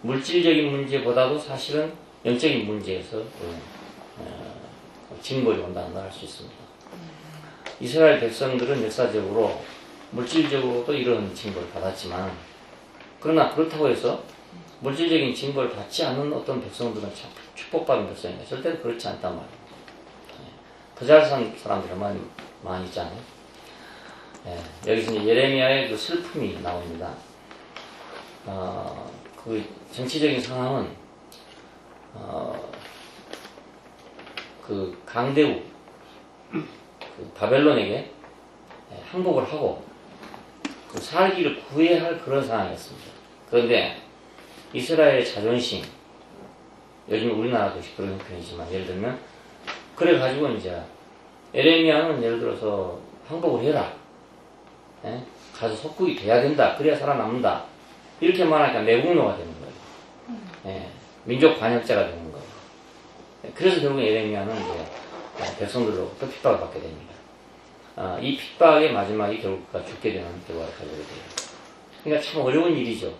물질적인 문제보다도 사실은 영적인 문제에서 징벌이 온다는 걸 알 수 있습니다. 이스라엘 백성들은 역사적으로 물질적으로도 이런 징벌을 받았지만 그러나 그렇다고 해서 물질적인 징벌을 받지 않는 어떤 백성들은 참 축복받은 백성인가? 절대로 그렇지 않단 말이에요. 더 잘 사는 사람들이 많이 있잖아요. 여기서 예레미야의 그 슬픔이 나옵니다. 그 정치적인 상황은 그 강대국 그 바벨론에게 항복을 하고 그 살기를 구해야 할 그런 상황이었습니다. 그런데 이스라엘의 자존심, 요즘 우리나라도 그런 편이지만 예를 들면 그래가지고 이제 예레미야는 예를 들어서 항복을 해라. 가서 속국이 돼야 된다. 그래야 살아남는다. 이렇게 말하니까 내국노가 되는 거예요. 민족 반역자가 되는 거예요. 그래서 결국 예레미야는 이제 백성들로부터 핍박을 받게 됩니다. 이 핍박의 마지막이 결국 그가 죽게 되는 결과를 가지게 돼요. 그러니까 참 어려운 일이죠.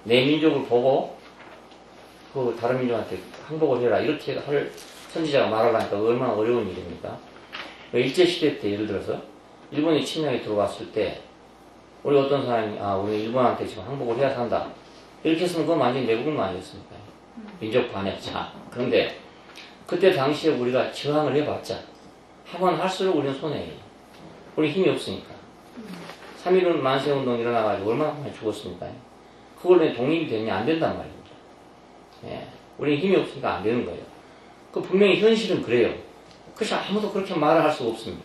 내 민족을 보고 그 다른 민족한테 항복을 해라 이렇게 할 선지자가 말하려니까 얼마나 어려운 일입니까? 일제시대 때 예를 들어서 일본이 침략에 들어왔을 때 우리 어떤 사람이 우리 일본한테 지금 항복을 해야 산다 이렇게 했으면 그건 완전히 내국노 아니었습니까? 민족 반역자. 그런데 그때 당시에 우리가 저항을 해봤자 하면 할수록 우리는 손해예요. 우리 힘이 없으니까. 3.1운 만세운동 일어나가지고 얼마나 많이 죽었습니까? 그걸로 독립이 되냐? 안 된단 말입니다. 우리는 힘이 없으니까 안 되는 거예요. 그 분명히 현실은 그래요. 그래서 아무도 그렇게 말을 할 수가 없습니다.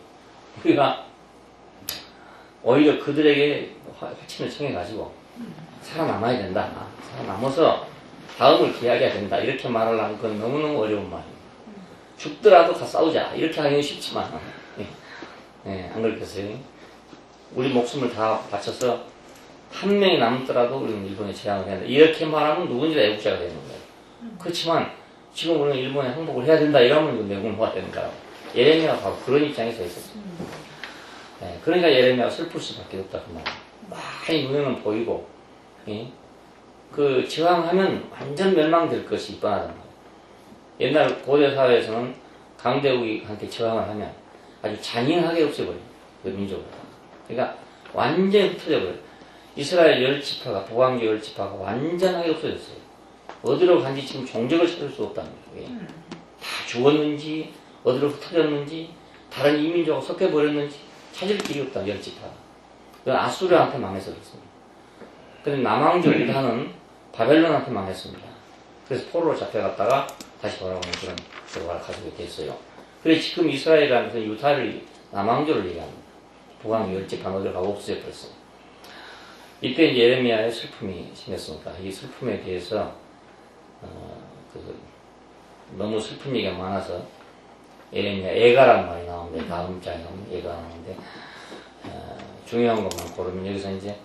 우리가 오히려 그들에게 화친을 청해가지고 살아남아야 된다. 살아남아서 다음을 기약해야 된다. 이렇게 말하려면 그건 너무너무 어려운 말이에요. 죽더라도 다 싸우자. 이렇게 하기는 쉽지만 안 그렇겠어요? 우리 목숨을 다 바쳐서 한 명이 남더라도 우리는 일본에 재앙을 해야 된다. 이렇게 말하면 누군지 애국자가 되는 거예요. 그렇지만 지금 우리는 일본에 항복을 해야 된다. 이러면 내국노가 되는 거라고. 예레미야가 바로 그런 입장에 서 있었어요. 예, 그러니까 예레미야가 슬플 수밖에 없다 그 말이에요. 많이 눈에는 보이고, 예? 그 저항하면 완전 멸망될 것이 뻔하단 말이에요. 옛날 고대 사회에서는 강대국한테 저항을 하면 아주 잔인하게 없애버려요. 그 민족을. 그러니까 완전히 흩어져버려요. 이스라엘 10지파가, 북왕조 10지파가 완전하게 없어졌어요. 어디로 간지 지금 종적을 찾을 수 없다는 거예요. 다 죽었는지, 어디로 흩어졌는지, 다른 이민족하고 섞여버렸는지 찾을 길이 없다, 10지파가. 그건 아수르한테 망해서 그렇습니다. 근데 남왕조 유다는 바벨론한테 망했습니다. 그래서 포로로 잡혀갔다가 다시 돌아오는 그런 결과를 가지게 됐어요. 그래서 지금 이스라엘이라는 것은 유다를, 남왕조를 얘기합니다. 북왕 10지파 어디로 가고 없어졌어요. 이때 이제 예레미야의 슬픔이 생겼으니까 이 슬픔에 대해서 너무 슬픈 얘기가 많아서 예레미야 애가란 말이 나오는데 다음 장에 나오면 애가 나오는데 중요한 것만 고르면 여기서 이제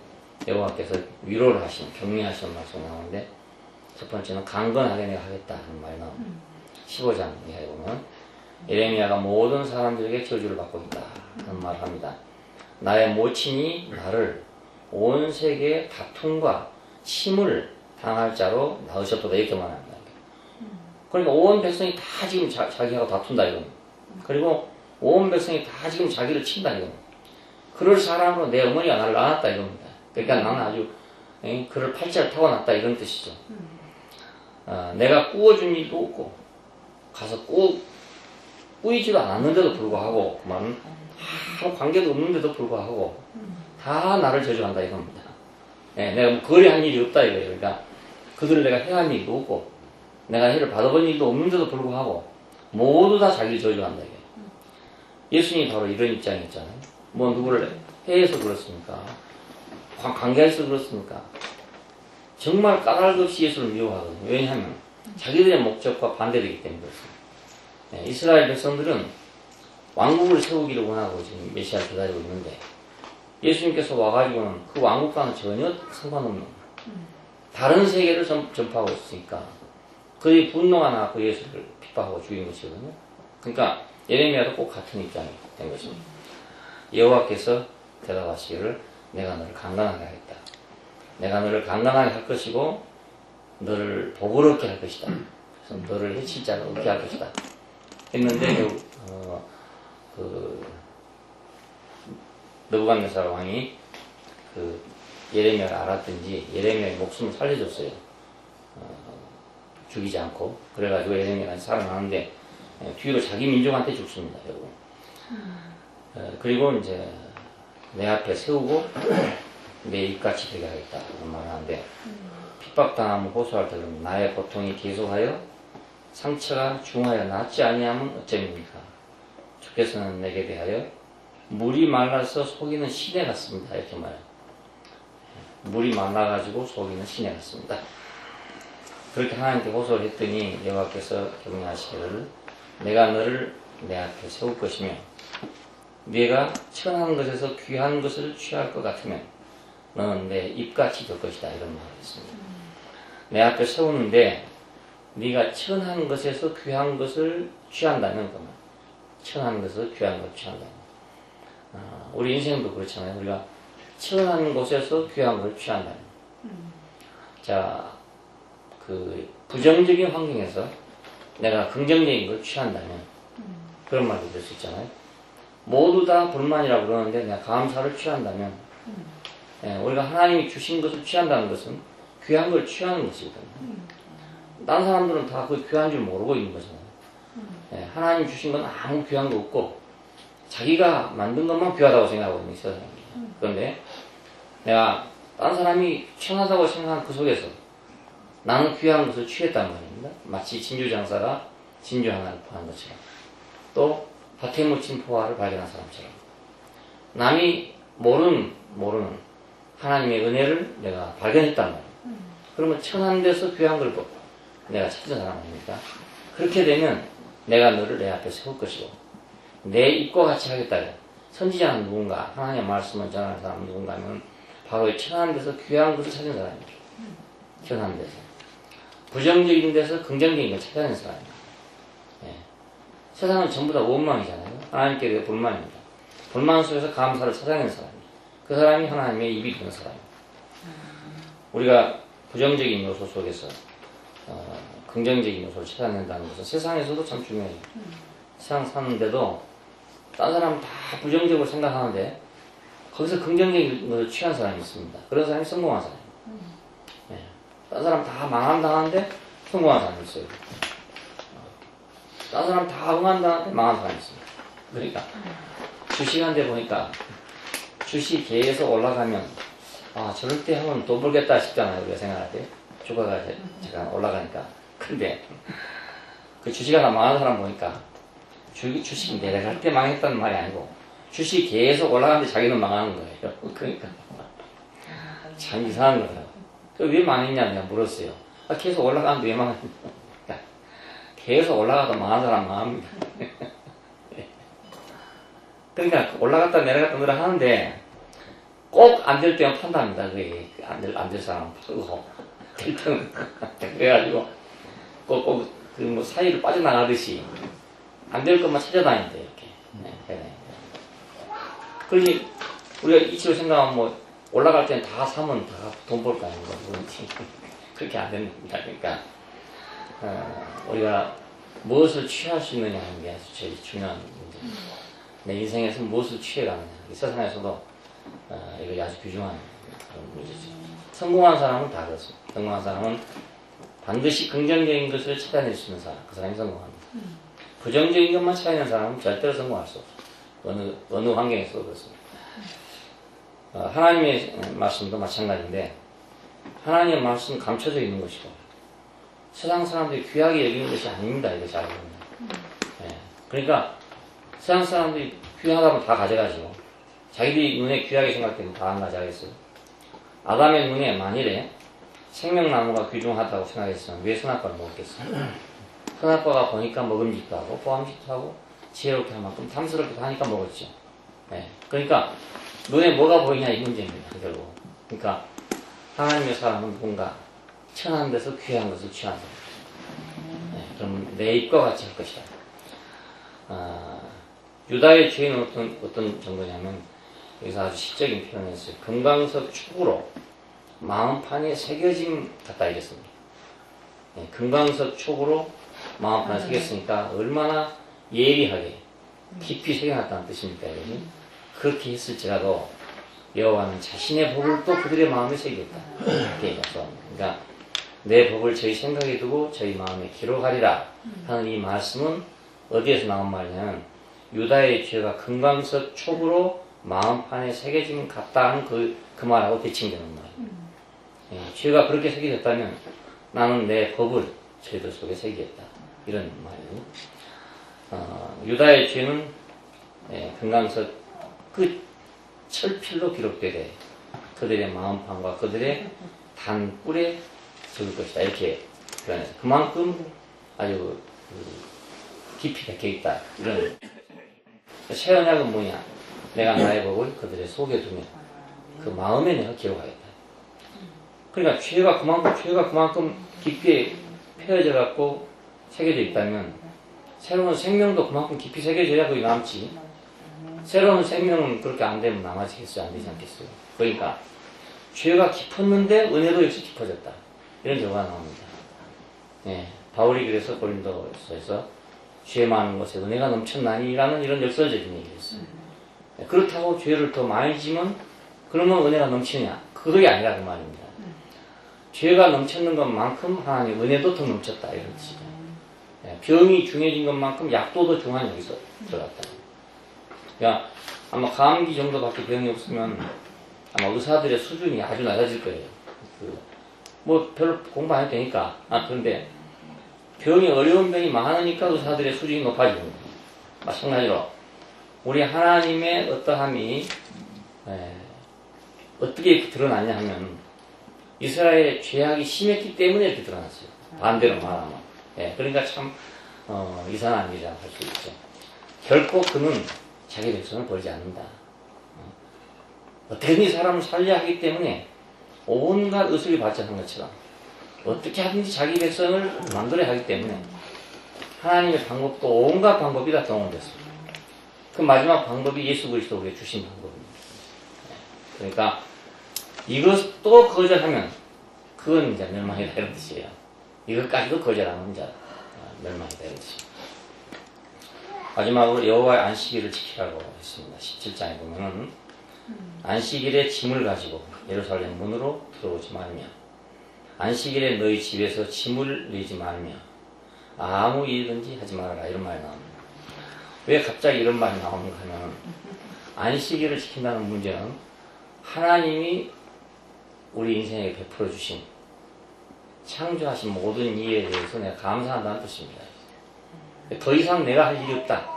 여호와께서 위로를 하신 격려하시는 말씀이 나오는데 첫 번째는 강건하게 내가 하겠다 하는 말이 나옵니다. 15장 이하에 보면 예레미야가 모든 사람들에게 저주를 받고 있다 하는 말을 합니다. 나의 모친이 나를 온 세계의 다툼과 침을 당할 자로 낳으셨도다 이렇게 말합니다. 그러니까 온 백성이 다 지금 자기하고 다툰다 이겁니다. 그리고 온 백성이 다 지금 자기를 친다 이겁니다. 그럴 사람으로 내 어머니가 나를 낳았다 이겁니다. 그러니까 나는 아주 그를 팔자를 타고났다 이런 뜻이죠. 내가 꾸어준 일도 없고 가서 꾸이지도 않았는데도 불구하고 그 말은 아무 관계도 없는데도 불구하고 다 나를 저주한다 이겁니다. 내가 뭐 거래한 일이 없다 이거예요. 그러니까 그들을 내가 해한 일도 없고 내가 해를 받아본 일도 없는데도 불구하고 모두 다 자기를 저주한다 이거예요. 예수님이 바로 이런 입장이었잖아요. 뭐 누구를 해해서 그렇습니까? 관계해서 그렇습니까? 정말 까닭 없이 예수를 미워하거든요. 왜냐하면 자기들의 목적과 반대되기 때문에 그렇습니다. 이스라엘 백성들은 왕국을 세우기를 원하고 지금 메시아를 기다리고 있는데 예수님께서 와가지고는 그 왕국과는 전혀 상관없는 다른 세계를 전파하고 있으니까 그의 분노가 나고 예수를 핍박하고 죽인 것이거든요. 그러니까 예레미야도 꼭 같은 입장이 된 것입니다. 여호와께서 대답하시기를 내가 너를 강건하게 하겠다. 내가 너를 강건하게 할 것이고 너를 복을 얻게 할 것이다. 그래서 너를 해칠 자를 얻게 할 것이다. 했는데 느부갓네살 왕이 예레미야를 알았든지 예레미야의 목숨을 살려줬어요. 죽이지 않고. 그래가지고 예레미야가 살아나는데 뒤로 자기 민족한테 죽습니다. 여러분. 그리고 이제 내 앞에 세우고 내 입같이 되게 하겠다 그런 말을 하는데 핍박당하면 호소할 때 나의 고통이 계속하여 상처가 중하여 낫지 아니하면 어쩌입니까? 주께서는 내게 대하여 물이 말라서 속이는 시내 같습니다. 이렇게 말해요. 물이 말라가지고 속이는 시내 같습니다. 그렇게 하나님께 호소를 했더니 여호와께서 격려하시기를 내가 너를 내 앞에 세울 것이며 네가 천한 것에서 귀한 것을 취할 것 같으면 너는 내 입같이 될 것이다 이런 말을 했습니다. 내 앞에 세우는데 네가 천한 것에서 귀한 것을 취한다는 거만 천한 것에서 귀한 것을 취한다. 우리 인생도 그렇잖아요. 우리가 천한 곳에서 귀한 것을 취한다. 자, 부정적인 환경에서 내가 긍정적인 걸 취한다면 그런 말도 될 수 있잖아요. 모두 다 불만이라고 그러는데 내가 감사를 취한다면 우리가 하나님이 주신 것을 취한다는 것은 귀한 걸 취하는 것이거든요. 다른 사람들은 다 그 귀한 줄 모르고 있는 거잖아요. 하나님 주신 건 아무 귀한 거 없고 자기가 만든 것만 귀하다고 생각하고 있는 세상입니다. 그런데 내가 다른 사람이 취하다고 생각한 그 속에서 나는 귀한 것을 취했단 말입니다. 마치 진주장사가 진주 하나를 파는 것처럼 또 밭에 묻힌 포화를 발견한 사람처럼 남이 모르는 하나님의 은혜를 내가 발견했단 말이에요. 그러면 천한 데서 귀한 걸 뽑고 내가 찾은 사람 아닙니까? 그렇게 되면 내가 너를 내 앞에 세울 것이고 내 입과 같이 하겠다. 선지자는 누군가, 하나님의 말씀을 전하는 사람 누군가면 바로 천한 데서 귀한 것을 찾은 사람이죠. 천한 데서 부정적인 데서 긍정적인 걸 찾아낸 사람입니다. 세상은 전부 다 원망이잖아요. 하나님께 대해 불만입니다. 불만 속에서 감사를 찾아내는 사람이에요. 그 사람이 하나님의 입이 되는 사람이에요. 우리가 부정적인 요소 속에서 긍정적인 요소를 찾아낸다는 것은 세상에서도 참 중요해요. 세상 사는데도 딴 사람 다 부정적으로 생각하는데 거기서 긍정적인 것을 취한 사람이 있습니다. 그런 사람이 성공한 사람이에요. 네. 딴 사람 다 망한다는데 성공한 사람이 있어요. 딴 사람 다 응한다는데 망한 사람이 있습니다. 그러니까 주식한데 보니까 주식 계속 올라가면 저럴 때 하면 돈 벌겠다 싶잖아요. 우리가 생각할 때 주가가 잠깐 올라가니까. 근데 그 주식 하나 망한 사람 보니까 주식 내려갈 때 망했다는 말이 아니고 주식 계속 올라가는데 자기는 망하는 거예요. 그러니까 참 이상한 거예요. 왜 망했냐 내가 물었어요. 계속 올라가는데 왜 망했냐. 계속 올라가도 망한 사람 망합니다. 그러니까 올라갔다 내려갔다 늘 하는데 꼭 안 될 때만 판답니다. 그게 안 될 사람은 팔고 될 때는 그래가지고 꼭 그 뭐 사이를 빠져나가듯이 안 될 것만 찾아다닌대 이렇게. 네. 그러니 우리가 이치로 생각하면 뭐 올라갈 때는 다 사면 다 돈 벌 거 아닌가 그런지 그렇게 안 됩니다. 그러니까 우리가 무엇을 취할 수 있느냐 하는 게 제일 중요한 문제입니다. 내 인생에서 무엇을 취해가느냐. 이 세상에서도 이거 아주 귀중한 그런 문제죠. 성공한 사람은 다 그렇습니다. 성공한 사람은 반드시 긍정적인 것을 찾아낼 수 있는 사람, 그 사람이 성공합니다. 부정적인 것만 찾아내는 사람은 절대로 성공할 수 없어요. 어느 환경에서도 그렇습니다. 하나님의 말씀도 마찬가지인데 하나님의 말씀은 감춰져 있는 것이고 세상 사람들이 귀하게 여기는 것이 아닙니다. 이것이 알고 있는. 네. 그러니까 세상 사람들이 귀하다면 다 가져가지고 자기들이 눈에 귀하게 생각되면 다 안 가져가겠어요. 아담의 눈에 만일에 생명나무가 귀중하다고 생각했으면 왜 선악과를 먹었겠어요? 선악과가 보니까 먹음직도 하고 보암직도 하고 지혜롭게 할 만큼 탐스럽기도 하니까 먹었죠. 네. 그러니까 눈에 뭐가 보이냐 이 문제입니다. 결국. 그러니까 하나님의 사람은 뭔가 천한 데서 귀한 것을 취한 사람. 네. 그럼 내 입과 같이 할 것이다. 유다의 죄는 어떤 정도냐면 여기서 아주 시적인 표현을 했어요. 금강석 축으로 마음판에 새겨짐 같다 이랬습니다. 네, 금강석 축으로 마음판에 새겼으니까 얼마나 예리하게 깊이 새겨놨다는 뜻입니까? 여러분? 그렇게 했을지라도 여호와는 자신의 법을 또 그들의 마음에 새기겠다. 이렇게 약속합니다. 그러니까 내 법을 저희 생각에 두고 저희 마음에 기록하리라 하는 이 말씀은 어디에서 나온 말이냐면 유다의 죄가 금강석 촉으로 마음판에 새겨짐 같다 하는 그 말하고 대칭되는 말이에요. 예, 죄가 그렇게 새겨졌다면 나는 내 법을 저희들 속에 새기겠다. 이런 말이에요. 유다의 죄는 금강석 끝 철필로 기록되되 그들의 마음판과 그들의 단뿔에 적을 것이다. 이렇게 표현해서 그만큼 아주 깊이 박혀있다. 이런 새 언약은 뭐냐? 내가 나의 법을 그들의 속에 두며 그 마음에 내가 기록하겠다. 그러니까 죄가 그만큼 깊게 펴져 갖고 새겨져 있다면 새로운 생명도 그만큼 깊이 새겨져야 그게 남지. 새로운 생명은 그렇게 안 되면 남아지겠어요? 안 되지 않겠어요? 그러니까 죄가 깊었는데 은혜도 역시 깊어졌다. 이런 결과가 나옵니다. 네, 바울이 그래서 고린도서에서 죄 많은 곳에 은혜가 넘쳤나니라는 이런 역설적인 얘기를 했어요. 네, 그렇다고 죄를 더 많이 지면 그러면 은혜가 넘치느냐? 그게 아니라 그 말입니다. 죄가 넘쳤는 것만큼 하나님 은혜도 더 넘쳤다 이런 뜻이죠. 네, 병이 중해진 것만큼 약도 더 중한 여기서 들어갔다. 그러니까 아마 감기 정도밖에 병이 없으면 아마 의사들의 수준이 아주 낮아질 거예요. 뭐 별로 공부 안 해도 되니까. 그런데 병이 어려운 병이 많으니까 의사들의 수준이 높아지는 거예요. 마찬가지로 우리 하나님의 어떠함이 어떻게 드러났냐 하면 이스라엘의 죄악이 심했기 때문에 이렇게 드러났어요. 반대로 말하면. 그러니까 참 이상한 일이라고 할 수 있죠. 결코 그는 자기 백성을 버리지 않는다. 어떻게든 이 사람을 살려야 하기 때문에 온갖 의술이 발전한 것처럼 어떻게 하든지 자기 백성을 만들어야 하기 때문에 하나님의 방법도 온갖 방법이 다 동원됐습니다. 그 마지막 방법이 예수 그리스도 우리에게 주신 방법입니다. 그러니까 이것도 거절하면 그건 이제 멸망이다 이런 뜻이에요. 이것까지도 거절하면 이제 멸망이다 이런 뜻입니다. 마지막으로 여호와의 안식일을 지키라고 했습니다. 17장에 보면은 안식일에 짐을 가지고 예루살렘 문으로 들어오지 말며 안식일에 너희 집에서 짐을 내지 말며 아무 일든지 하지 말아라 이런 말이 나옵니다. 왜 갑자기 이런 말이 나오는가 하면 안식일을 지킨다는 문제는 하나님이 우리 인생에 베풀어 주신 창조하신 모든 일에 대해서 내가 감사한다는 뜻입니다. 더 이상 내가 할 일이 없다.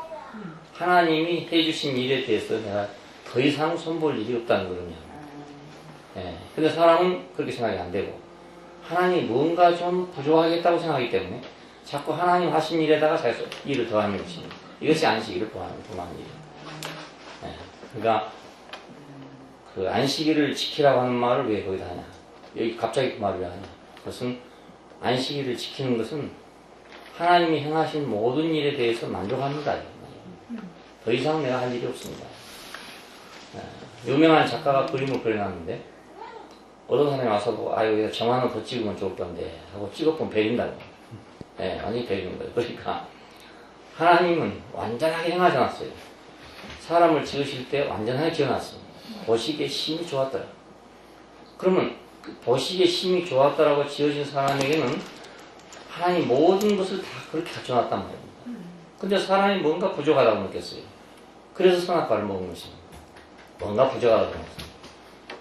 하나님이 해주신 일에 대해서 내가 더 이상 손볼 일이 없다는 거거든요. 근데 사람은 그렇게 생각이 안 되고 하나님이 뭔가 좀 부족하겠다고 생각하기 때문에 자꾸 하나님 하신 일에다가 자기 일을 더하는 것입니다. 이것이 안식일을 범하는 일이에요. 그러니까 그 안식일을 지키라고 하는 말을 왜 거기다 하냐. 여기 갑자기 그 말을 왜 하냐. 그것은 안식일을 지키는 것은 하나님이 행하신 모든 일에 대해서 만족합니다. 더 이상 내가 할 일이 없습니다. 유명한 작가가 그림을 그려놨는데 어떤 사람이 와서 여기다 점 하나 더 찍으면 좋을 건데 하고 찍어보면 베린다고. 완전히 베리는 거예요. 그러니까 하나님은 완전하게 행하지 않았어요. 사람을 지으실 때 완전하게 지어놨습니다. 보시기에 심이 좋았더라. 그러면 보시기에 심이 좋았더라고 지어진 사람에게는 하나님 모든 것을 다 그렇게 갖춰놨단 말입니다. 근데 사람이 뭔가 부족하다고 느꼈어요. 그래서 선악과를 먹은 것입니다. 뭔가 부족하다고 느꼈어요.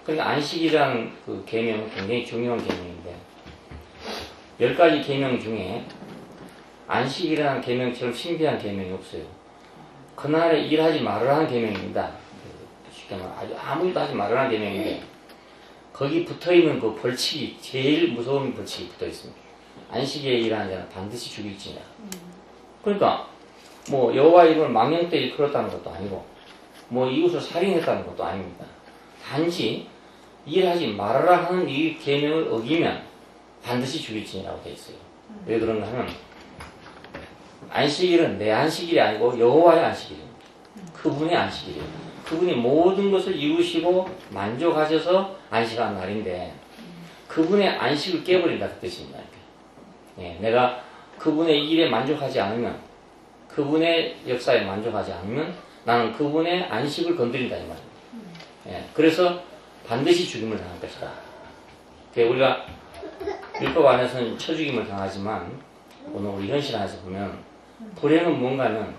그러니까 안식이라는 그 계명은 굉장히 중요한 계명인데 10가지 계명 중에 안식이라는 계명처럼 신비한 계명이 없어요. 그날에 일하지 말으라는 계명입니다. 쉽게 말하면 아무 일도 하지 말으라는 계명인데 거기 붙어있는 그 벌칙이 제일 무서운 벌칙이 붙어있습니다. 안식일에 일하는 자는 반드시 죽일지니라. 그러니까 뭐 여호와의 이름을 망령 때 일컬었다는 것도 아니고 뭐 이웃을 살인했다는 것도 아닙니다. 단지 일하지 말아라 하는 이 계명을 어기면 반드시 죽일지니라고 되어 있어요. 왜 그런가 하면 안식일은 내 안식일이 아니고 여호와의 안식일입니다. 그분의 안식일이에요. 그분이 모든 것을 이루시고 만족하셔서 안식한 날인데 그분의 안식을 깨버린다 그 뜻입니다. 내가 그분의 일에 만족하지 않으면 그분의 역사에 만족하지 않으면 나는 그분의 안식을 건드린다 이 말입니다. 그래서 반드시 죽임을 당할 것이다. 우리가 율법 안에서는 처죽임을 당하지만 오늘 우리 현실 안에서 보면 불행은 뭔가는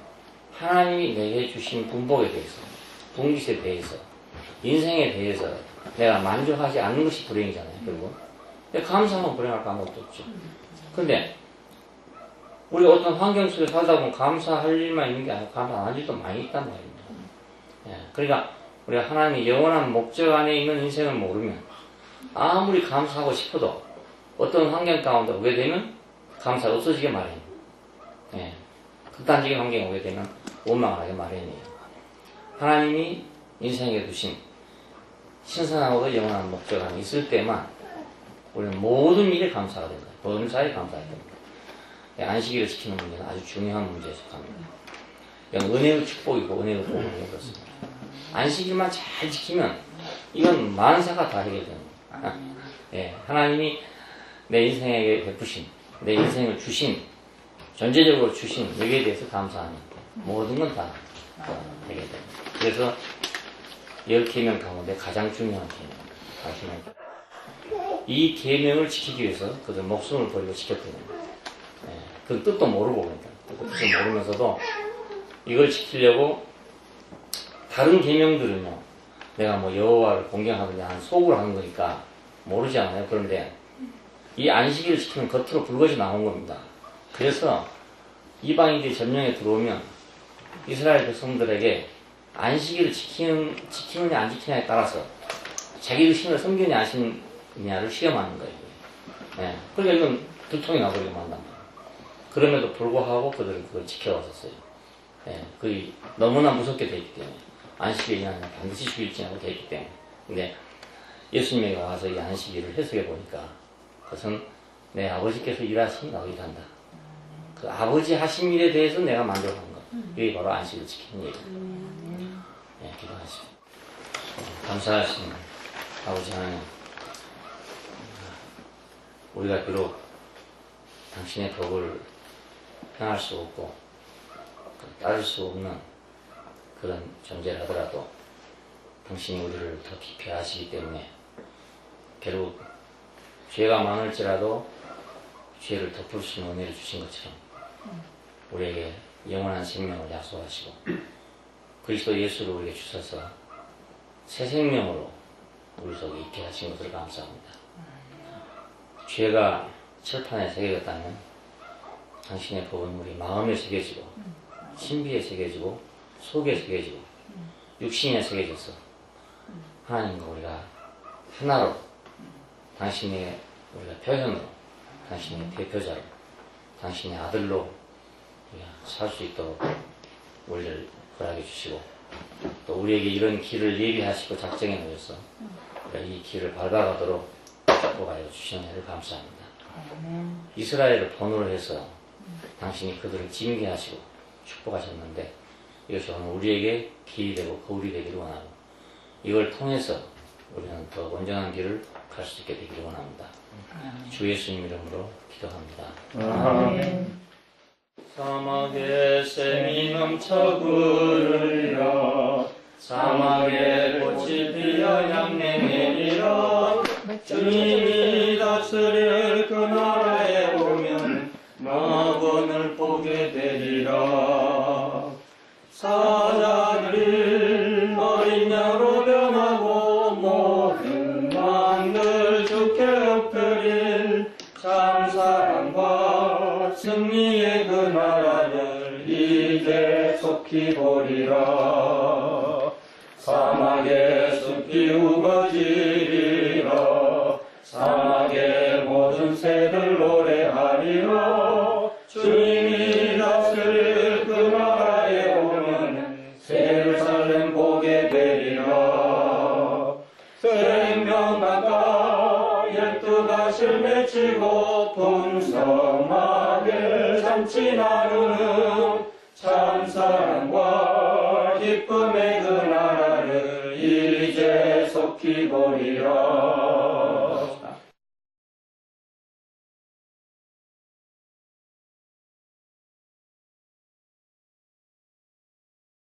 하나님이 내게 주신 분복에 대해서 분깃에 대해서 인생에 대해서 내가 만족하지 않는 것이 불행이잖아요. 결국 감사하면 불행할 아무것도 없죠. 근데 우리가 어떤 환경 속에 살다 보면 감사할 일만 있는 게 아니고 감사 안 할 일도 많이 있단 말입니다. 그러니까 우리가 하나님의 영원한 목적 안에 있는 인생을 모르면 아무리 감사하고 싶어도 어떤 환경 가운데 오게 되면 감사가 없어지게 마련이에요. 극단적인 환경에 오게 되면 원망을 하게 마련이에요. 하나님이 인생에 두신 신선하고도 영원한 목적 안에 있을 때만 우리는 모든 일에 감사가 된다. 범사에 감사해야 됩니다. 안식일을 지키는 문제는 아주 중요한 문제에 속합니다. 이건 은혜의 축복이고 은혜의 복음이 그렇습니다. 안식일만 잘 지키면 이건 만사가 다 해결됩니다. 하나님이 내 인생에게 베푸신, 내 인생을 주신, 전체적으로 주신 여기에 대해서 감사하면 모든 건 다 해결됩니다. 그래서 10계명 가운데 가장 중요한 계명. 이 계명을 지키기 위해서 그들 목숨을 버리고 지켰거든요. 그 뜻도 모르고 그러니까 그 뜻을 모르면서도 이걸 지키려고 다른 계명들은요 내가 뭐 여호와를 공경하느냐 하는 속으로 하는 거니까 모르지 않아요. 그런데 이 안식일을 지키면 겉으로 붉어져 나온 겁니다. 그래서 이방인들이 점령에 들어오면 이스라엘 백성들에게 안식일을 지키느냐 안 지키느냐에 따라서 자기의 신을 섬기느냐 안 섬기느냐를 시험하는 거예요. 그러니까 이건 들통이 나버리고 만단 말이에요. 그럼에도 불구하고 그들은 그걸 지켜왔었어요. 그게 너무나 무섭게 되어 있기 때문에 안식일이 아니라 반드시 죽일지라고 되어 있기 때문에. 근데 예수님에게 와서 이 안식일을 해석해 보니까 그것은 내 아버지께서 일하시니 나도 일한다. 그 아버지 하신 일에 대해서 내가 만족한 것. 이게 바로 안식을 지키는 일입니다. 네, 기도하시죠. 감사하신 아버지 하나님, 우리가 비록 당신의 법을 행할 수 없고 따를 수 없는 그런 존재라더라도 당신이 우리를 더 깊이 아시기 때문에 결국 죄가 많을지라도 죄를 덮을 수 있는 은혜를 주신 것처럼 우리에게 영원한 생명을 약속하시고 그리스도 예수를 우리에게 주셔서 새 생명으로 우리 속에 있게 하신 것을 감사합니다. 죄가 철판에 새겨졌다면 당신의 법은 우리 마음에 새겨지고 신비에 새겨지고 속에 새겨지고 육신에 새겨져서 하나님과 우리가 하나로 당신의 우리가 표현으로 당신의 대표자로 당신의 아들로 우리가 살 수 있도록 우리를 허락해 주시고 또 우리에게 이런 길을 예비하시고 작정해 놓으셔서 우리가 이 길을 밟아가도록 축복하여 주시는 애를 감사합니다. 이스라엘을 본으로 해서 당신이 그들을 징계하시고 축복하셨는데 이것이 오늘 우리에게 길이 되고 거울이 되기를 원하고 이걸 통해서 우리는 더 온전한 길을 갈 수 있게 되기를 원합니다. 주 예수님 이름으로 기도합니다. 아멘. 사막에 샘이 넘쳐 흐르리라 사막에 꽃이 피어 향내리라 주님이 다스릴 그 나라에 오면 낙원을 보게 되리라 사자들이 어린 양으로 변하고 모든 만들 주께 엎드릴 참사랑과 승리의 그 나라를 이제 속히 보리라 사막의 숲이 우거지리라 사막의 모든 새들 노래하리라 주님이 다스릴 그 나라에 오면 예루살렘 보게 되리라 생명가가 12가시를 맺히고 풍성하게 잔치 나누는 참사랑과 기쁨의 그 나라를 이제 속히 보리라